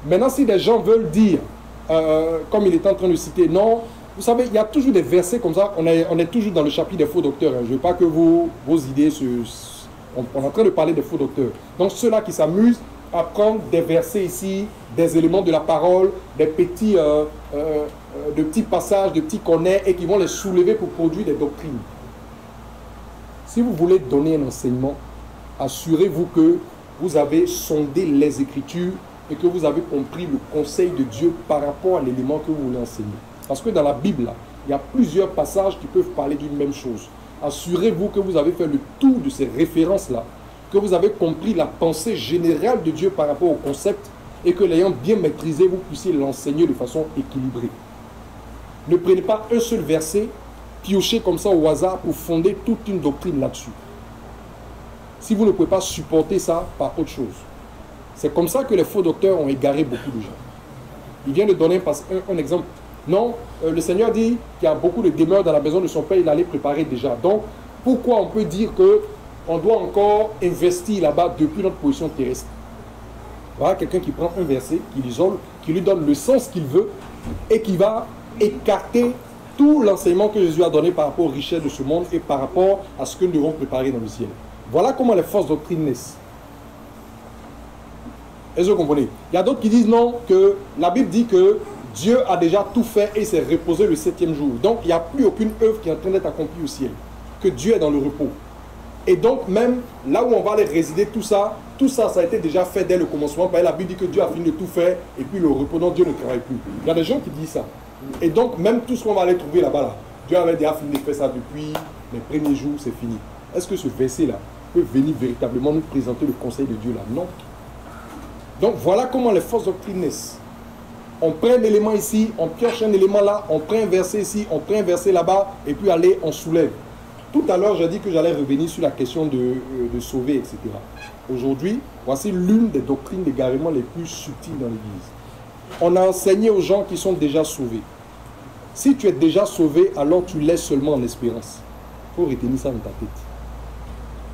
Maintenant, si des gens veulent dire, comme il est en train de citer, non, vous savez, il y a toujours des versets comme ça. On est toujours dans le chapitre des faux docteurs. Hein. Je ne veux pas que vos idées on est en train de parler des faux docteurs. Donc, ceux-là qui s'amusent à prendre des versets ici, des éléments de la parole, des petits, de petits passages, de petits connets, et qui vont les soulever pour produire des doctrines. Si vous voulez donner un enseignement, assurez-vous que vous avez sondé les Écritures et que vous avez compris le conseil de Dieu par rapport à l'élément que vous voulez enseigner. Parce que dans la Bible, là, il y a plusieurs passages qui peuvent parler d'une même chose. Assurez-vous que vous avez fait le tour de ces références-là, que vous avez compris la pensée générale de Dieu par rapport au concept et que l'ayant bien maîtrisé, vous puissiez l'enseigner de façon équilibrée. Ne prenez pas un seul verset, piochez comme ça au hasard pour fonder toute une doctrine là-dessus. Si vous ne pouvez pas supporter ça par autre chose. C'est comme ça que les faux docteurs ont égaré beaucoup de gens. Il vient de donner un exemple. Non, le Seigneur dit qu'il y a beaucoup de demeures dans la maison de son Père, il allait préparer déjà. Donc, pourquoi on peut dire qu'on doit encore investir là-bas depuis notre position terrestre? Voilà quelqu'un qui prend un verset, qui l'isole, qui lui donne le sens qu'il veut et qui va écarter tout l'enseignement que Jésus a donné par rapport aux richesses de ce monde et par rapport à ce que nous devons préparer dans le ciel. Voilà comment les fausses doctrines naissent. Est-ce que vous comprenez? Il y a d'autres qui disent non, que la Bible dit que Dieu a déjà tout fait et s'est reposé le 7e jour. Donc, il n'y a plus aucune œuvre qui est en train d'être accomplie au ciel. Que Dieu est dans le repos. Et donc, même là où on va aller résider, tout ça, ça a été déjà fait dès le commencement. La Bible dit que Dieu a fini de tout faire et puis le repos, donc Dieu ne travaille plus. Il y a des gens qui disent ça. Et donc, même tout ce qu'on va aller trouver là-bas, là, Dieu avait déjà fini de faire ça depuis les premiers jours, c'est fini. Est-ce que ce verset-là peut venir véritablement nous présenter le conseil de Dieu là? Non. Donc, voilà comment les fausses doctrines naissent. On prend un élément ici, on pioche un élément là, on prend un verset ici, on prend un verset là-bas, et puis allez, on soulève. Tout à l'heure, j'ai dit que j'allais revenir sur la question de sauver, etc. Aujourd'hui, voici l'une des doctrines d'égarement les plus subtiles dans l'Église. On a enseigné aux gens qui sont déjà sauvés. Si tu es déjà sauvé, alors tu l'es seulement en espérance. Il faut retenir ça dans ta tête.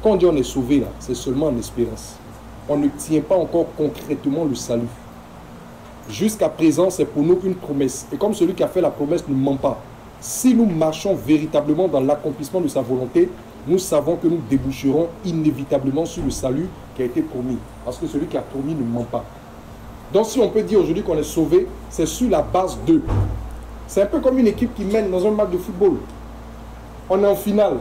Quand on dit on est sauvé, là, c'est seulement en espérance. On ne tient pas encore concrètement le salut. Jusqu'à présent, c'est pour nous une promesse. Et comme celui qui a fait la promesse ne ment pas, si nous marchons véritablement dans l'accomplissement de sa volonté, nous savons que nous déboucherons inévitablement sur le salut qui a été promis. Parce que celui qui a promis ne ment pas. Donc si on peut dire aujourd'hui qu'on est sauvé, c'est sur la base de. C'est un peu comme une équipe qui mène dans un match de football. On est en finale.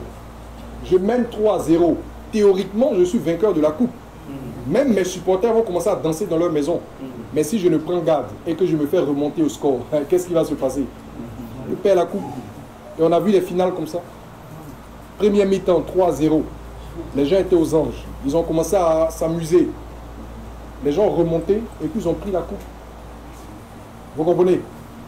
Je mène 3-0. Théoriquement, je suis vainqueur de la coupe. Même mes supporters vont commencer à danser dans leur maison. Mais si je ne prends garde et que je me fais remonter au score, qu'est-ce qui va se passer? Je perds la coupe. Et on a vu les finales comme ça. Première mi-temps, 3-0. Les gens étaient aux anges. Ils ont commencé à s'amuser. Les gens ont remonté et puis ils ont pris la coupe. Vous comprenez?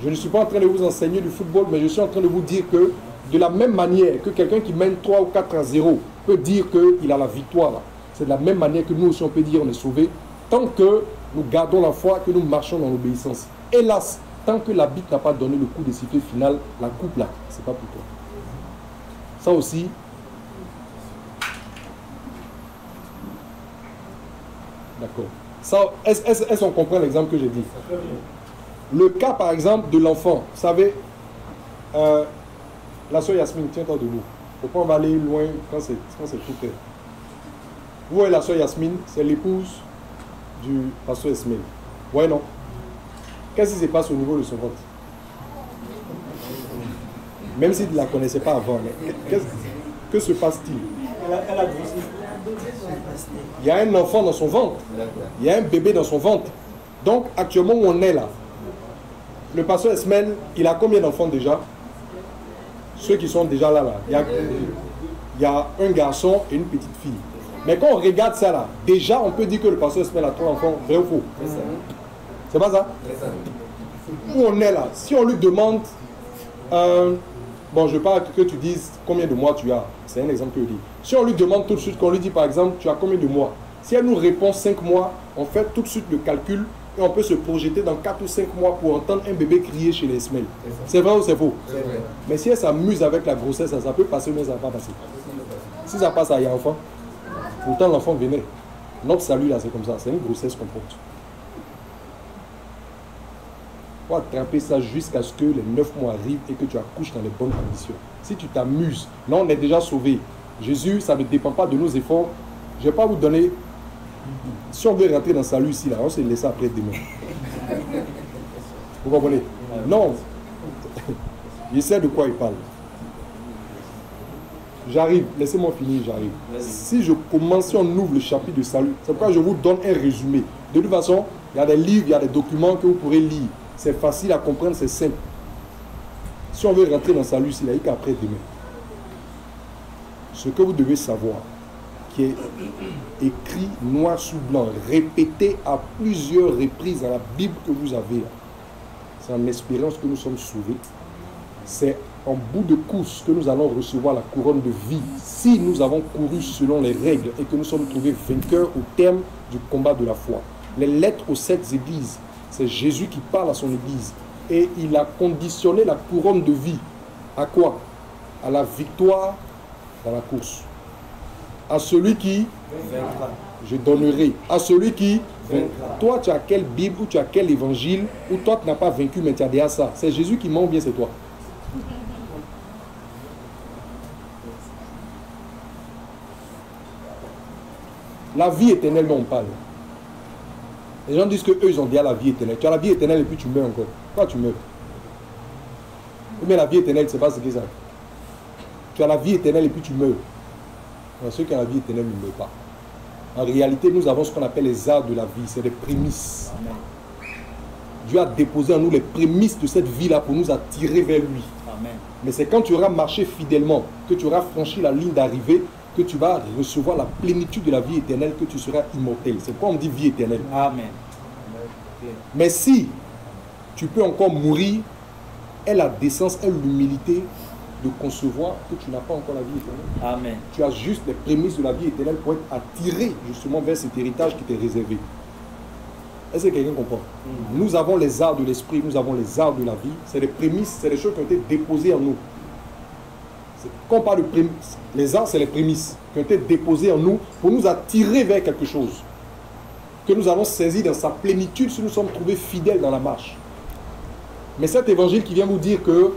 Je ne suis pas en train de vous enseigner du football, mais je suis en train de vous dire que de la même manière que quelqu'un qui mène 3 ou 4-0 peut dire qu'il a la victoire, c'est de la même manière que nous aussi on peut dire on est sauvé, tant que nous gardons la foi, que nous marchons dans l'obéissance. Hélas, tant que la Bible n'a pas donné le coup de sifflet final, la coupe là, c'est pas pour toi. Ça aussi, d'accord. Ça, est-ce qu'on comprend l'exemple que j'ai dit? Le cas par exemple de l'enfant, vous savez, la soeur Yasmine, tiens-toi debout. Faut pas on va aller loin quand c'est tout clair. Vous voyez la soeur Yasmine, c'est l'épouse du pasteur Esmail. Ouais, non? Qu'est-ce qui se passe au niveau de son ventre? Même s'il ne la connaissait pas avant, mais que se passe-t-il? Elle a grossi. Il y a un enfant dans son ventre. Il y a un bébé dans son ventre. Donc, actuellement où on est là, le pasteur Esmail, il a combien d'enfants déjà? Ceux qui sont déjà là. Il y a un garçon et une petite fille. Mais quand on regarde ça là, déjà on peut dire que le pasteur Esmail a 3 enfants, vrai ou faux? C'est pas ça? Où on est là, si on lui demande, bon je veux pas que tu dises combien de mois tu as, c'est un exemple que je dis. Si on lui demande tout de suite, qu'on lui dit par exemple, tu as combien de mois? Si elle nous répond 5 mois, on fait tout de suite le calcul et on peut se projeter dans 4 ou 5 mois pour entendre un bébé crier chez les semelles. C'est vrai ou c'est faux? C'est vrai. Mais si elle s'amuse avec la grossesse, ça peut passer, mais ça ne va pas passer. Si ça passe à y a enfant, pourtant l'enfant venait. Notre salut là, c'est comme ça, c'est une grossesse qu'on porte. Il faut attraper ça jusqu'à ce que les 9 mois arrivent et que tu accouches dans les bonnes conditions. Si tu t'amuses, là on est déjà sauvé. Jésus, ça ne dépend pas de nos efforts. Je ne vais pas vous donner... Si on veut rentrer dans le salut ici, là, on se laisse après demain. Vous comprenez? Non. Je sais de quoi il parle. J'arrive, laissez-moi finir, j'arrive. Si je commence, si on ouvre le chapitre de salut, c'est pourquoi je vous donne un résumé. De toute façon, il y a des livres, il y a des documents que vous pourrez lire. C'est facile à comprendre, c'est simple. Si on veut rentrer dans le salut ici, là, il n'y a qu'après demain. Ce que vous devez savoir, qui est écrit noir sur blanc, répété à plusieurs reprises dans la Bible que vous avez, c'est en espérance que nous sommes sauvés. C'est en bout de course que nous allons recevoir la couronne de vie si nous avons couru selon les règles et que nous sommes trouvés vainqueurs au terme du combat de la foi. Les lettres aux 7 églises, c'est Jésus qui parle à son église et il a conditionné la couronne de vie à quoi? À la victoire dans la course. À celui qui vaincra, je donnerai. À celui qui vaincra. Toi, tu as quelle Bible ou tu as quel évangile ou toi, tu n'as pas vaincu, mais tu as déjà ça. C'est Jésus qui ment ou bien c'est toi? La vie éternelle dont on parle. Les gens disent qu'eux, ils ont déjà la vie éternelle. Tu as la vie éternelle et puis tu meurs encore. Pourquoi tu meurs? Ou bien la vie éternelle, c'est pas ce que c'est. Tu as la vie éternelle et puis tu meurs. Ceux qui ont la vie éternelle ne meurent pas. En réalité, nous avons ce qu'on appelle les arts de la vie. C'est des prémices. Amen. Dieu a déposé en nous les prémices de cette vie-là pour nous attirer vers lui. Amen. Mais c'est quand tu auras marché fidèlement, que tu auras franchi la ligne d'arrivée, que tu vas recevoir la plénitude de la vie éternelle, que tu seras immortel. C'est pourquoi on dit vie éternelle. Amen. Mais si tu peux encore mourir, aie la décence et l'humilité de concevoir que tu n'as pas encore la vie éternelle. Amen. Tu as juste les prémices de la vie éternelle pour être attiré justement vers cet héritage qui t'est réservé. Est-ce que quelqu'un comprend? Nous avons les arts de l'esprit, nous avons les arts de la vie. C'est les prémices, c'est les choses qui ont été déposées en nous. Quand on parle de prémices, les arts, c'est les prémices qui ont été déposées en nous pour nous attirer vers quelque chose que nous allons saisir dans sa plénitude si nous sommes trouvés fidèles dans la marche. Mais cet évangile qui vient vous dire que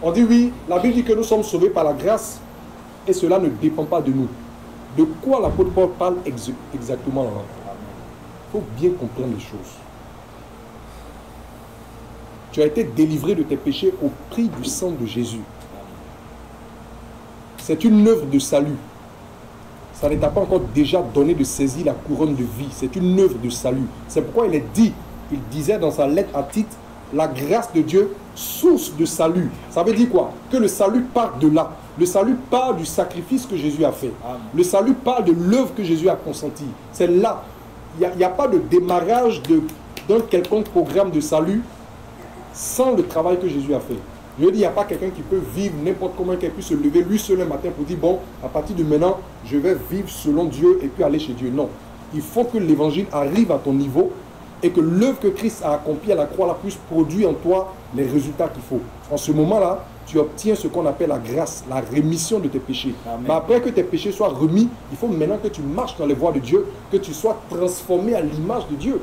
on dit oui, la Bible dit que nous sommes sauvés par la grâce et cela ne dépend pas de nous. De quoi l'apôtre Paul parle exactement là? Il faut bien comprendre les choses. Tu as été délivré de tes péchés au prix du sang de Jésus. C'est une œuvre de salut. Ça ne t'a pas encore déjà donné de saisir la couronne de vie. C'est une œuvre de salut. C'est pourquoi il est dit, il disait dans sa lettre à Tite, la grâce de Dieu, source de salut. Ça veut dire quoi? Que le salut part de là. Le salut part du sacrifice que Jésus a fait. Amen. Le salut part de l'œuvre que Jésus a consentie. C'est là. Il n'y a pas de démarrage d'un quelconque programme de salut sans le travail que Jésus a fait. Je veux dire, il n'y a pas quelqu'un qui peut vivre n'importe comment, qui puisse se lever lui seul un matin pour dire, bon, à partir de maintenant, je vais vivre selon Dieu et puis aller chez Dieu. Non. Il faut que l'évangile arrive à ton niveau et que l'œuvre que Christ a accomplie à la croix puisse produire en toi les résultats qu'il faut. En ce moment-là, tu obtiens ce qu'on appelle la grâce, la rémission de tes péchés. Amen. Mais après que tes péchés soient remis, il faut maintenant que tu marches dans les voies de Dieu, que tu sois transformé à l'image de Dieu.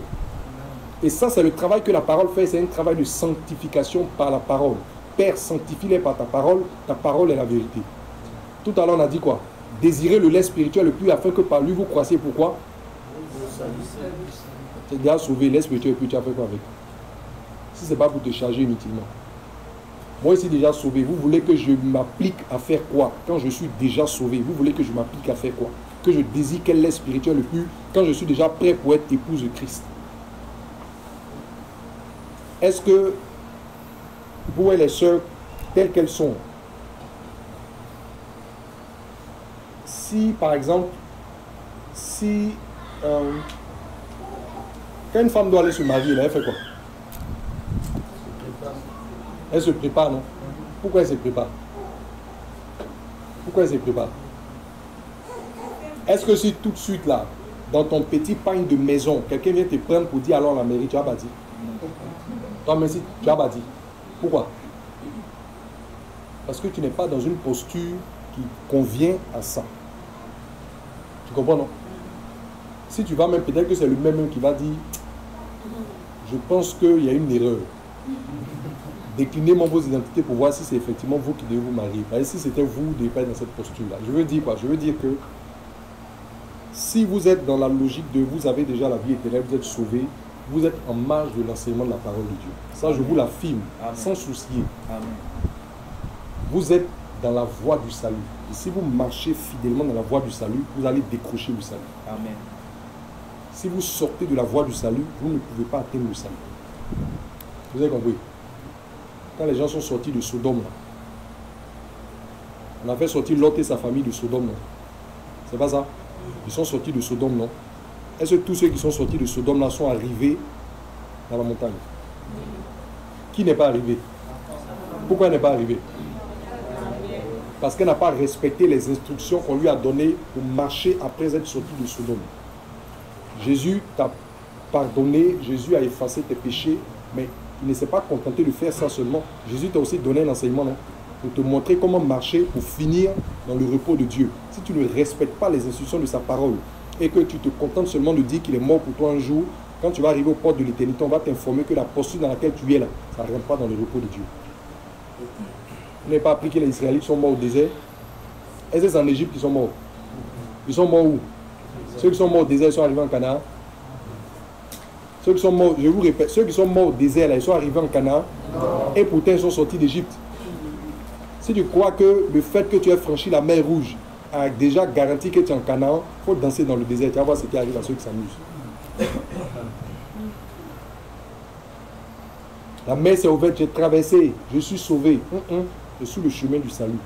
Et ça, c'est le travail que la parole fait, c'est un travail de sanctification par la parole. Père, sanctifie-les par ta parole est la vérité. Tout à l'heure, on a dit quoi? Désirez le lait spirituel le plus afin que par lui vous croissiez. Pourquoi? Tu es déjà sauvé, lait spirituel et puis tu as fait quoi avec? Si ce n'est pas pour te charger inutilement. Moi, ici déjà sauvé, vous voulez que je m'applique à faire quoi? Quand je suis déjà sauvé, vous voulez que je m'applique à faire quoi? Que je désire quel lait spirituel le plus quand je suis déjà prêt pour être épouse de Christ? Est-ce que vous et les sœurs, telles qu'elles sont, si par exemple, quand une femme doit aller se marier, elle fait quoi? Elle se prépare, non? Pourquoi elle se prépare? Pourquoi elle se prépare? Est-ce que si tout de suite là, dans ton petit pain de maison, quelqu'un vient te prendre pour dire alors à la mairie, tu as bâti. Toi, merci, tu as bâti. Pourquoi? Parce que tu n'es pas dans une posture qui convient à ça. Tu comprends, non? Si tu vas même, peut-être que c'est le même qui va dire, je pense qu'il y a une erreur. Déclinez-moi vos identités pour voir si c'est effectivement vous qui devez vous marier. Parce que si c'était vous, vous ne devez pas être dans cette posture-là. Je veux dire quoi? Je veux dire que si vous êtes dans la logique de vous avez déjà la vie éternelle, vous êtes sauvé, vous êtes en marge de l'enseignement de la parole de Dieu. Ça, je vous l'affirme, sans soucier. Amen. Vous êtes dans la voie du salut. Et si vous marchez fidèlement dans la voie du salut, vous allez décrocher le salut. Amen. Si vous sortez de la voie du salut, vous ne pouvez pas atteindre le salut. Vous avez compris? Quand les gens sont sortis de Sodome, là, on a fait sortir Lot et sa famille de Sodome. C'est pas ça? Ils sont sortis de Sodome, non? Est-ce que tous ceux qui sont sortis de Sodome là sont arrivés dans la montagne? Qui n'est pas arrivé? Pourquoi il n'est pas arrivé? Parce qu'elle n'a pas respecté les instructions qu'on lui a données pour marcher après être sorti de Sodome. Jésus t'a pardonné, Jésus a effacé tes péchés, mais il ne s'est pas contenté de faire ça seulement. Jésus t'a aussi donné un enseignement, non? Pour te montrer comment marcher pour finir dans le repos de Dieu. Si tu ne respectes pas les instructions de sa parole et que tu te contentes seulement de dire qu'il est mort pour toi un jour, quand tu vas arriver aux portes de l'éternité, on va t'informer que la posture dans laquelle tu es là, ça ne rentre pas dans le repos de Dieu. Vous n'avez pas appris que les Israélites sont morts au désert? Est-ce que c'est en Égypte qu'ils sont morts? Ils sont morts où? Ceux qui sont morts au désert, ils sont arrivés en Canaan. Ceux qui sont morts, je vous répète, ceux qui sont morts au désert, là, ils sont arrivés en Canaan. Et pourtant, ils sont sortis d'Égypte. Si tu crois que le fait que tu aies franchi la mer Rouge a déjà garanti que tu es en Canaan, il faut danser dans le désert. Tu vas voir ce qui arrive à ceux qui s'amusent. La mer s'est ouverte, j'ai traversé, je suis sauvé. Je suis le chemin du salut.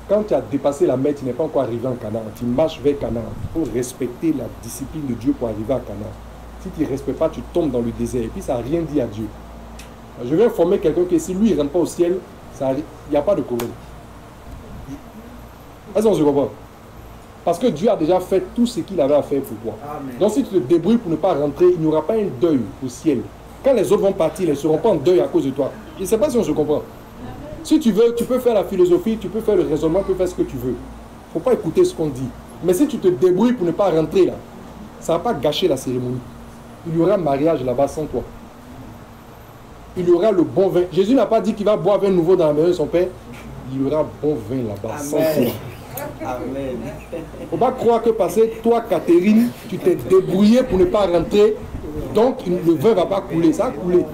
Quand tu as dépassé la mer, tu n'es pas encore arrivé en Canaan. Tu marches vers Canaan. Il faut respecter la discipline de Dieu pour arriver à Canaan. Si tu ne respectes pas, tu tombes dans le désert. Et puis ça n'a rien dit à Dieu. Je vais informer quelqu'un que si lui il ne rentre pas au ciel, il n'y a pas de problème. Est-ce qu'on se comprend? Parce que Dieu a déjà fait tout ce qu'il avait à faire pour toi. Amen. Donc si tu te débrouilles pour ne pas rentrer, il n'y aura pas un deuil au ciel. Quand les autres vont partir, ils ne seront pas en deuil à cause de toi. Je ne sais pas si on se comprend. Si tu veux, tu peux faire la philosophie, tu peux faire le raisonnement, tu peux faire ce que tu veux. Il ne faut pas écouter ce qu'on dit. Mais si tu te débrouilles pour ne pas rentrer là, ça ne va pas gâcher la cérémonie. Il y aura un mariage là-bas sans toi. Il y aura le bon vin. Jésus n'a pas dit qu'il va boire vin nouveau dans la maison de son Père. Il y aura bon vin là-bas sans toi. Amen. Il ne faut pas croire que parce que toi, Catherine, tu t'es débrouillé pour ne pas rentrer, donc le vin ne va pas couler. Ça a coulé.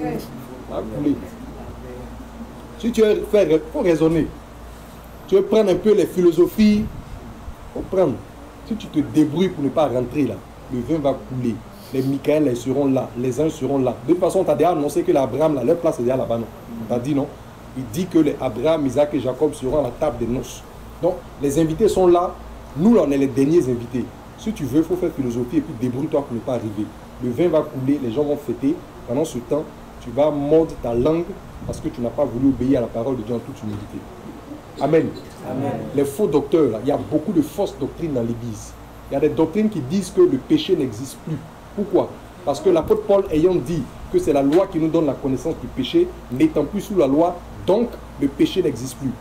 Ça a coulé. Si tu veux faire, il faut raisonner. Tu veux prendre un peu les philosophies, il faut prendre. Si tu te débrouilles pour ne pas rentrer là, le vin va couler. Les Michaël, ils seront là. Les anges seront là. De toute façon, on t'a déjà annoncé que l'Abraham, leur place est déjà là-bas, non? On t'a dit non? Il dit que les Abraham, Isaac et Jacob seront à la table des noces. Donc, les invités sont là. Nous, là, on est les derniers invités. Si tu veux, il faut faire philosophie et puis débrouille-toi pour ne pas arriver. Le vin va couler, les gens vont fêter. Pendant ce temps, tu vas mordre ta langue parce que tu n'as pas voulu obéir à la parole de Dieu en toute humilité. Amen. Amen. Les faux docteurs, là, il y a beaucoup de fausses doctrines dans l'Église. Il y a des doctrines qui disent que le péché n'existe plus. Pourquoi? Parce que l'apôtre Paul ayant dit que c'est la loi qui nous donne la connaissance du péché, n'étant plus sous la loi, donc le péché n'existe plus.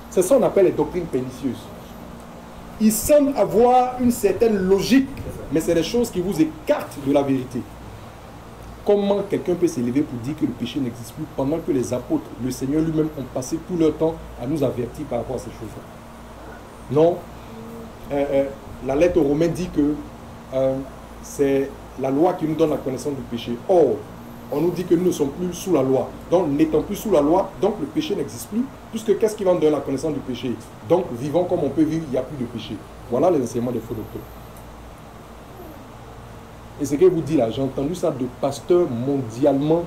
C'est ça qu'on appelle les doctrines pernicieuses. Il semble avoir une certaine logique, mais c'est des choses qui vous écartent de la vérité. Comment quelqu'un peut s'élever pour dire que le péché n'existe plus pendant que les apôtres, le Seigneur lui-même, ont passé tout leur temps à nous avertir par rapport à ces choses-là? Non. La lettre aux Romains dit que c'est la loi qui nous donne la connaissance du péché. Or, on nous dit que nous ne sommes plus sous la loi. Donc, n'étant plus sous la loi, donc le péché n'existe plus. Puisque qu'est-ce qui va nous donner la connaissance du péché? Donc, vivons comme on peut vivre, il n'y a plus de péché. Voilà les enseignements des faux docteurs. Et ce que vous dites là, j'ai entendu ça de pasteurs mondialement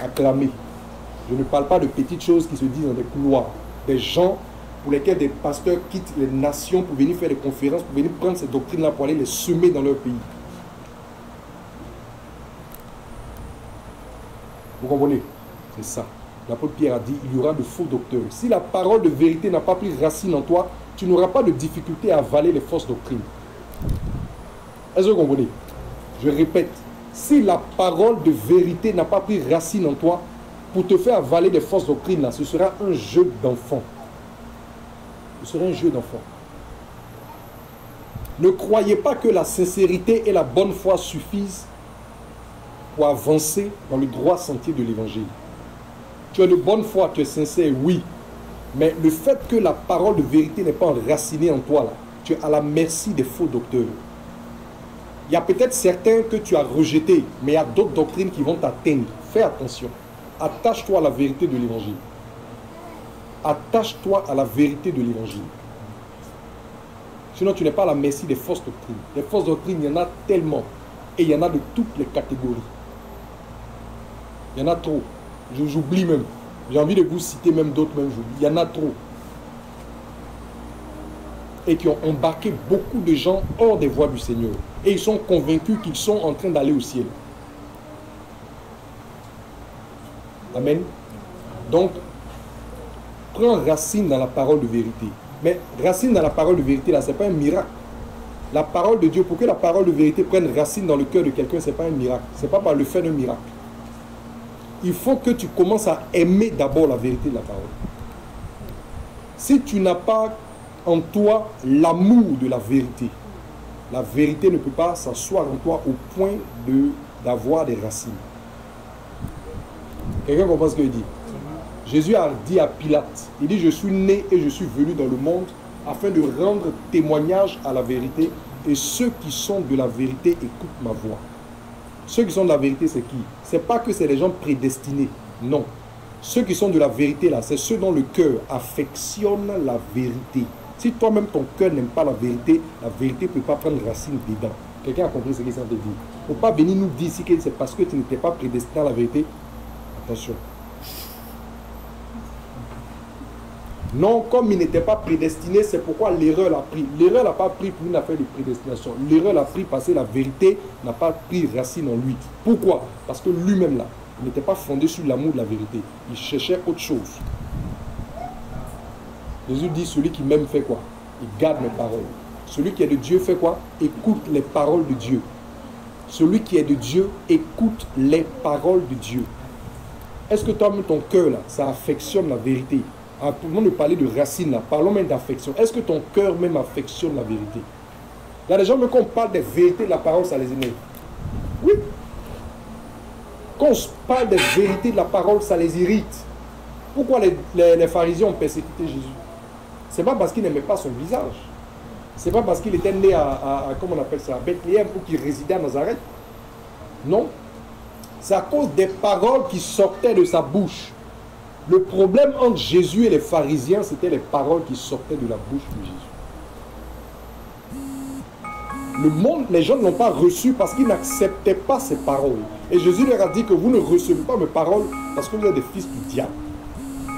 acclamés. Je ne parle pas de petites choses qui se disent dans des couloirs. Des gens pour lesquels des pasteurs quittent les nations pour venir faire des conférences, pour venir prendre ces doctrines-là pour aller les semer dans leur pays. Vous comprenez? C'est ça. L'apôtre Pierre a dit, il y aura de faux docteurs. Si la parole de vérité n'a pas pris racine en toi, tu n'auras pas de difficulté à avaler les fausses doctrines. Est-ce que vous comprenez? Je répète, si la parole de vérité n'a pas pris racine en toi, pour te faire avaler des fausses doctrines, là, ce sera un jeu d'enfant. Ce sera un jeu d'enfant. Ne croyez pas que la sincérité et la bonne foi suffisent pour avancer dans le droit sentier de l'évangile. Tu as de bonne foi, tu es sincère, oui. Mais le fait que la parole de vérité n'est pas enracinée en toi, là, tu es à la merci des faux docteurs. Il y a peut-être certains que tu as rejetés, mais il y a d'autres doctrines qui vont t'atteindre. Fais attention. Attache-toi à la vérité de l'évangile. Attache-toi à la vérité de l'évangile. Sinon, tu n'es pas à la merci des fausses doctrines. Les fausses doctrines, il y en a tellement. Et il y en a de toutes les catégories. Il y en a trop. J'oublie même. J'ai envie de vous citer même d'autres, même j'oublie. Il y en a trop. Et qui ont embarqué beaucoup de gens hors des voies du Seigneur. Et ils sont convaincus qu'ils sont en train d'aller au ciel. Amen. Donc, prends racine dans la parole de vérité. Mais racine dans la parole de vérité, là, ce n'est pas un miracle. La parole de Dieu, pour que la parole de vérité prenne racine dans le cœur de quelqu'un, ce n'est pas un miracle. Ce n'est pas par le fait d'un miracle. Il faut que tu commences à aimer d'abord la vérité de la parole. Si tu n'as pas en toi l'amour de la vérité ne peut pas s'asseoir en toi au point d'avoir des racines. Quelqu'un comprend ce qu'il dit? Jésus a dit à Pilate, il dit, je suis né et je suis venu dans le monde afin de rendre témoignage à la vérité, et ceux qui sont de la vérité écoutent ma voix. Ceux qui sont de la vérité, c'est qui? Ce n'est pas que c'est les gens prédestinés, non. Ceux qui sont de la vérité, là, c'est ceux dont le cœur affectionne la vérité. Si toi-même, ton cœur n'aime pas la vérité ne peut pas prendre racine dedans. Quelqu'un a compris ce qu'il s'est dit? Il ne faut pas venir nous dire ici que c'est parce que tu n'étais pas prédestiné à la vérité. Attention. Non, comme il n'était pas prédestiné, c'est pourquoi l'erreur l'a pris. L'erreur n'a pas pris pour une affaire de prédestination. L'erreur l'a pris parce que la vérité n'a pas pris racine en lui. Pourquoi? Parce que lui-même là, il n'était pas fondé sur l'amour de la vérité. Il cherchait autre chose. Jésus dit, celui qui m'aime fait quoi? Il garde mes paroles. Celui qui est de Dieu fait quoi? Écoute les paroles de Dieu. Celui qui est de Dieu écoute les paroles de Dieu. Est-ce que toi-même, ton cœur là, ça affectionne la vérité? Avant de parler de racine, là, parlons même d'affection. Est-ce que ton cœur même affectionne la vérité? Il y a des gens, même quand on parle des vérités de la parole, ça les énerve. Oui. Quand on parle des vérités de la parole, ça les irrite. Pourquoi les pharisiens ont persécuté Jésus? Ce n'est pas parce qu'ils n'aimaient pas son visage. Ce n'est pas parce qu'il était né comment on appelle ça, à Bethléem, ou qu'il résidait à Nazareth. Non. C'est à cause des paroles qui sortaient de sa bouche. Le problème entre Jésus et les pharisiens, c'était les paroles qui sortaient de la bouche de Jésus. Le monde, les gens ne l'ont pas reçu parce qu'ils n'acceptaient pas ces paroles. Et Jésus leur a dit que vous ne recevez pas mes paroles parce que vous êtes des fils du diable.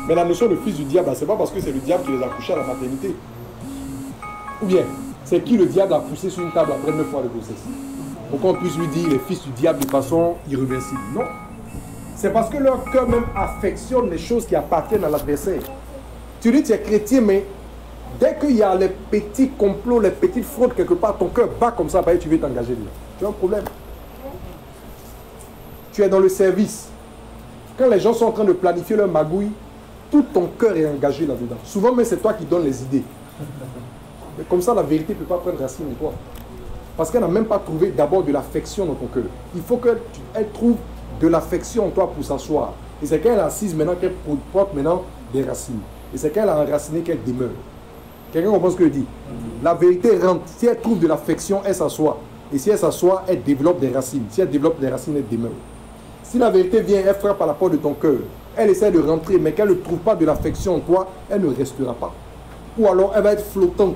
Mais la notion de fils du diable, ce n'est pas parce que c'est le diable qui les a couchés à la maternité. Ou bien, c'est qui le diable a poussé sur une table après 9 mois de grossesse. Pour qu'on puisse lui dire les fils du diable de façon irréversible. Non. C'est parce que leur cœur même affectionne les choses qui appartiennent à l'adversaire. Tu dis tu es chrétien, mais dès qu'il y a les petits complots, les petites fraudes quelque part, ton cœur bat comme ça, et tu veux t'engager dedans. Tu as un problème. Tu es dans le service. Quand les gens sont en train de planifier leur magouille, tout ton cœur est engagé là-dedans. Souvent, mais c'est toi qui donnes les idées. Mais comme ça, la vérité ne peut pas prendre racine en toi. Parce qu'elle n'a même pas trouvé d'abord de l'affection dans ton cœur. Il faut qu'elle trouve de l'affection en toi pour s'asseoir. Et c'est quand elle est assise maintenant qu'elle porte maintenant des racines. Et c'est quand elle a enraciné qu'elle demeure. Quelqu'un comprend ce que je dis? La vérité rentre. Si elle trouve de l'affection, elle s'assoit. Et si elle s'assoit, elle développe des racines. Si elle développe des racines, elle demeure. Si la vérité vient, elle frappe à la porte de ton cœur. Elle essaie de rentrer, mais qu'elle ne trouve pas de l'affection en toi, elle ne restera pas. Ou alors, elle va être flottante.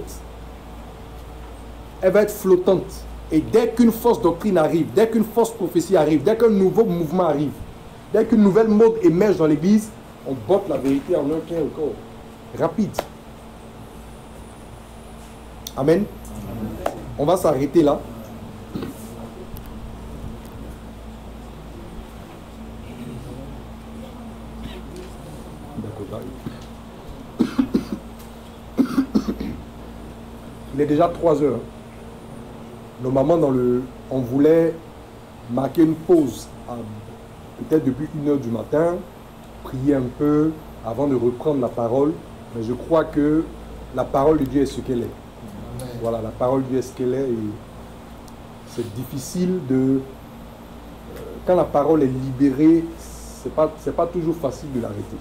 Elle va être flottante. Et dès qu'une fausse doctrine arrive, dès qu'une fausse prophétie arrive, dès qu'un nouveau mouvement arrive, dès qu'une nouvelle mode émerge dans l'église, on botte la vérité en un clin au corps. Rapide. Amen. On va s'arrêter là. Il est déjà 3 heures. Normalement, on voulait marquer une pause, peut-être depuis 1h du matin, prier un peu avant de reprendre la parole. Mais je crois que la parole de Dieu est ce qu'elle est. Amen. Voilà, la parole de Dieu est ce qu'elle est. Et c'est difficile de... quand la parole est libérée, c'est pas toujours facile de l'arrêter.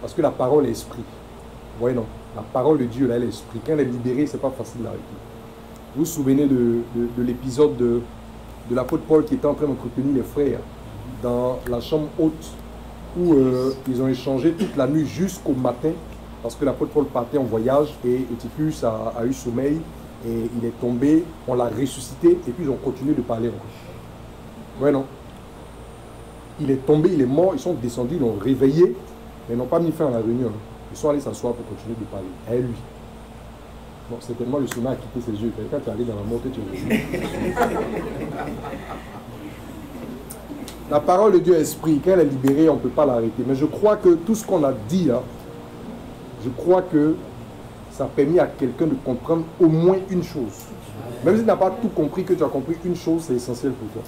Parce que la parole est esprit. Vous voyez, non? La parole de Dieu, là, elle est esprit. Quand elle est libérée, c'est pas facile de l'arrêter. Vous vous souvenez de l'épisode de l'apôtre Paul qui était en train d'entretenir les frères dans la chambre haute où ils ont échangé toute la nuit jusqu'au matin parce que l'apôtre Paul partait en voyage et Eutychus a eu sommeil et il est tombé, on l'a ressuscité et puis ils ont continué de parler encore. Ouais, non? Il est tombé, il est mort, ils sont descendus, ils l'ont réveillé, mais ils n'ont pas mis fin à la réunion. Ils sont allés s'asseoir pour continuer de parler. Et lui. Bon, certainement le sommeil a quitté ses yeux. Quand tu es allé dans la mort, tu es La parole de Dieu est esprit. Quand elle est libérée, on ne peut pas l'arrêter. Mais je crois que tout ce qu'on a dit là, je crois que ça a permis à quelqu'un de comprendre au moins une chose. Même si tu n'as pas tout compris, que tu as compris une chose, c'est essentiel pour toi.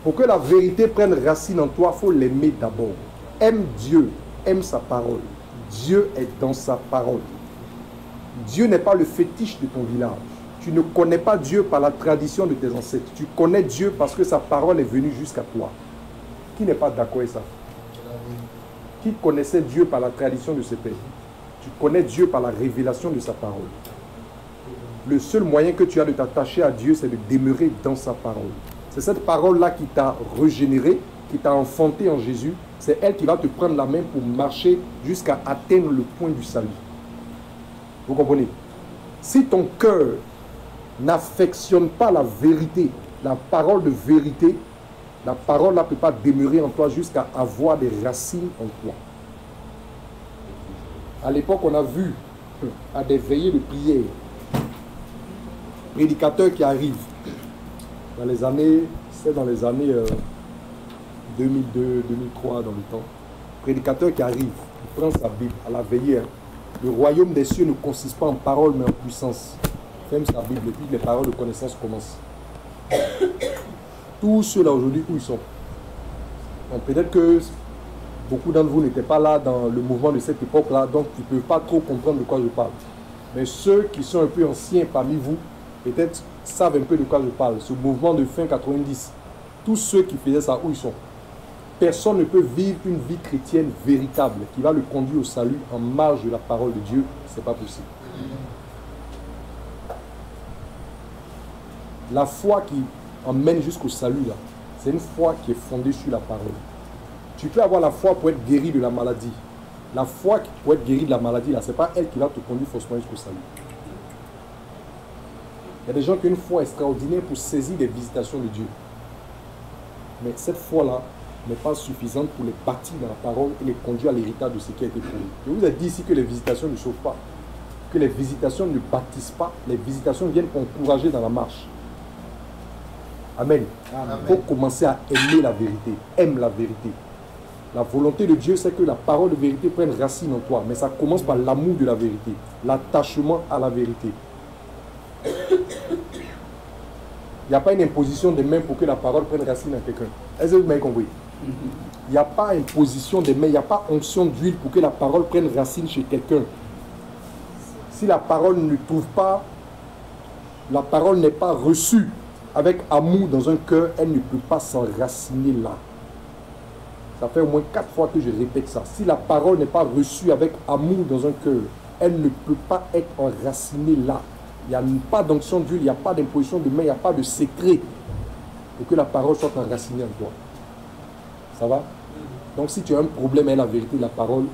Pour que la vérité prenne racine en toi, il faut l'aimer d'abord. Aime Dieu, aime sa parole. Dieu est dans sa parole. Dieu n'est pas le fétiche de ton village. Tu ne connais pas Dieu par la tradition de tes ancêtres. Tu connais Dieu parce que sa parole est venue jusqu'à toi. Qui n'est pas d'accord avec ça? Qui connaissait Dieu par la tradition de ses pères? Tu connais Dieu par la révélation de sa parole. Le seul moyen que tu as de t'attacher à Dieu, c'est de demeurer dans sa parole. C'est cette parole-là qui t'a régénéré, qui t'a enfanté en Jésus. C'est elle qui va te prendre la main pour marcher jusqu'à atteindre le point du salut. Vous comprenez? Si ton cœur n'affectionne pas la vérité, la parole de vérité, la parole ne peut pas demeurer en toi jusqu'à avoir des racines en toi. À l'époque, on a vu à des veillées de prière, prédicateurs qui arrivent dans les années, c'est dans les années 2002, 2003 dans le temps, prédicateur qui arrive, il prend sa Bible à la veillée. Le royaume des cieux ne consiste pas en parole mais en puissance. Ferme sa Bible et puis les paroles de connaissance commencent. Tous ceux-là aujourd'hui, où ils sont? Peut-être que beaucoup d'entre vous n'étaient pas là dans le mouvement de cette époque-là, donc ils ne peuvent pas trop comprendre de quoi je parle. Mais ceux qui sont un peu anciens parmi vous, peut-être savent un peu de quoi je parle. Ce mouvement de fin 90, tous ceux qui faisaient ça, où ils sont? Personne ne peut vivre une vie chrétienne véritable qui va le conduire au salut en marge de la parole de Dieu. Ce n'est pas possible. La foi qui emmène jusqu'au salut, là, c'est une foi qui est fondée sur la parole. Tu peux avoir la foi pour être guéri de la maladie. La foi pour être guéri de la maladie, là, ce n'est pas elle qui va te conduire forcément jusqu'au salut. Il y a des gens qui ont une foi extraordinaire pour saisir des visitations de Dieu. Mais cette foi-là n'est pas suffisante pour les bâtir dans la parole et les conduire à l'héritage de ce qui a été promis. Je vous ai dit ici que les visitations ne sauvent pas, que les visitations ne bâtissent pas, les visitations viennent encourager dans la marche. Amen. Il faut commencer à aimer la vérité. Aime la vérité. La volonté de Dieu, c'est que la parole de vérité prenne racine en toi. Mais ça commence par l'amour de la vérité, l'attachement à la vérité. Il n'y a pas une imposition des mains pour que la parole prenne racine en quelqu'un. Est-ce que vous m'avez compris? Il n'y a pas imposition des mains, il n'y a pas onction d'huile pour que la parole prenne racine chez quelqu'un. Si la parole ne trouve pas, la parole n'est pas reçue avec amour dans un cœur, elle ne peut pas s'enraciner là. Ça fait au moins 4 fois que je répète ça. Si la parole n'est pas reçue avec amour dans un cœur, elle ne peut pas être enracinée là. Il n'y a pas d'onction d'huile, il n'y a pas d'imposition de main, il n'y a pas de secret pour que la parole soit enracinée en toi. Ça va? Donc si tu as un problème avec la vérité de la parole,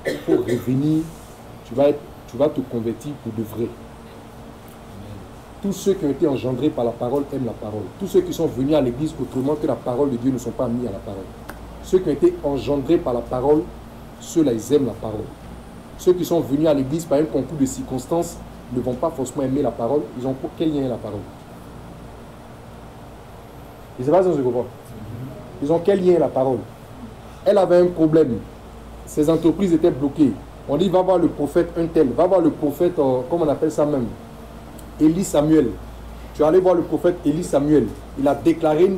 il faut revenir, tu vas te convertir pour de vrai. Tous ceux qui ont été engendrés par la parole aiment la parole. Tous ceux qui sont venus à l'église autrement que la parole de Dieu ne sont pas mis à la parole. Ceux qui ont été engendrés par la parole, ceux-là, ils aiment la parole. Ceux qui sont venus à l'église par un concours de circonstances ne vont pas forcément aimer la parole. Ils ont pour quel lien est la parole? Je ne sais pas si on se comprend. Ils ont quel lien est la parole? Elle avait un problème. Ses entreprises étaient bloquées. On dit, va voir le prophète un tel, va voir le prophète, comment on appelle ça même, Élie Samuel. Tu es allé voir le prophète Élie Samuel. Il a déclaré,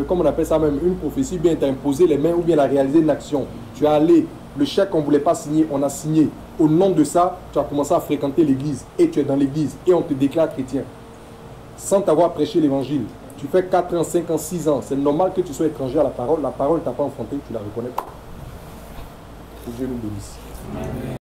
comme on appelle ça même, une prophétie, bien tu as imposé les mains ou bien il a réalisé une action. Tu es allé, le chèque qu'on ne voulait pas signer, on a signé. Au nom de ça, tu as commencé à fréquenter l'église. Et tu es dans l'église. Et on te déclare chrétien. Sans t'avoir prêché l'évangile. Tu fais 4 ans, 5 ans, 6 ans. C'est normal que tu sois étranger à la parole. La parole ne t'a pas enfanté, tu la reconnais pas. Que Dieu nous bénisse.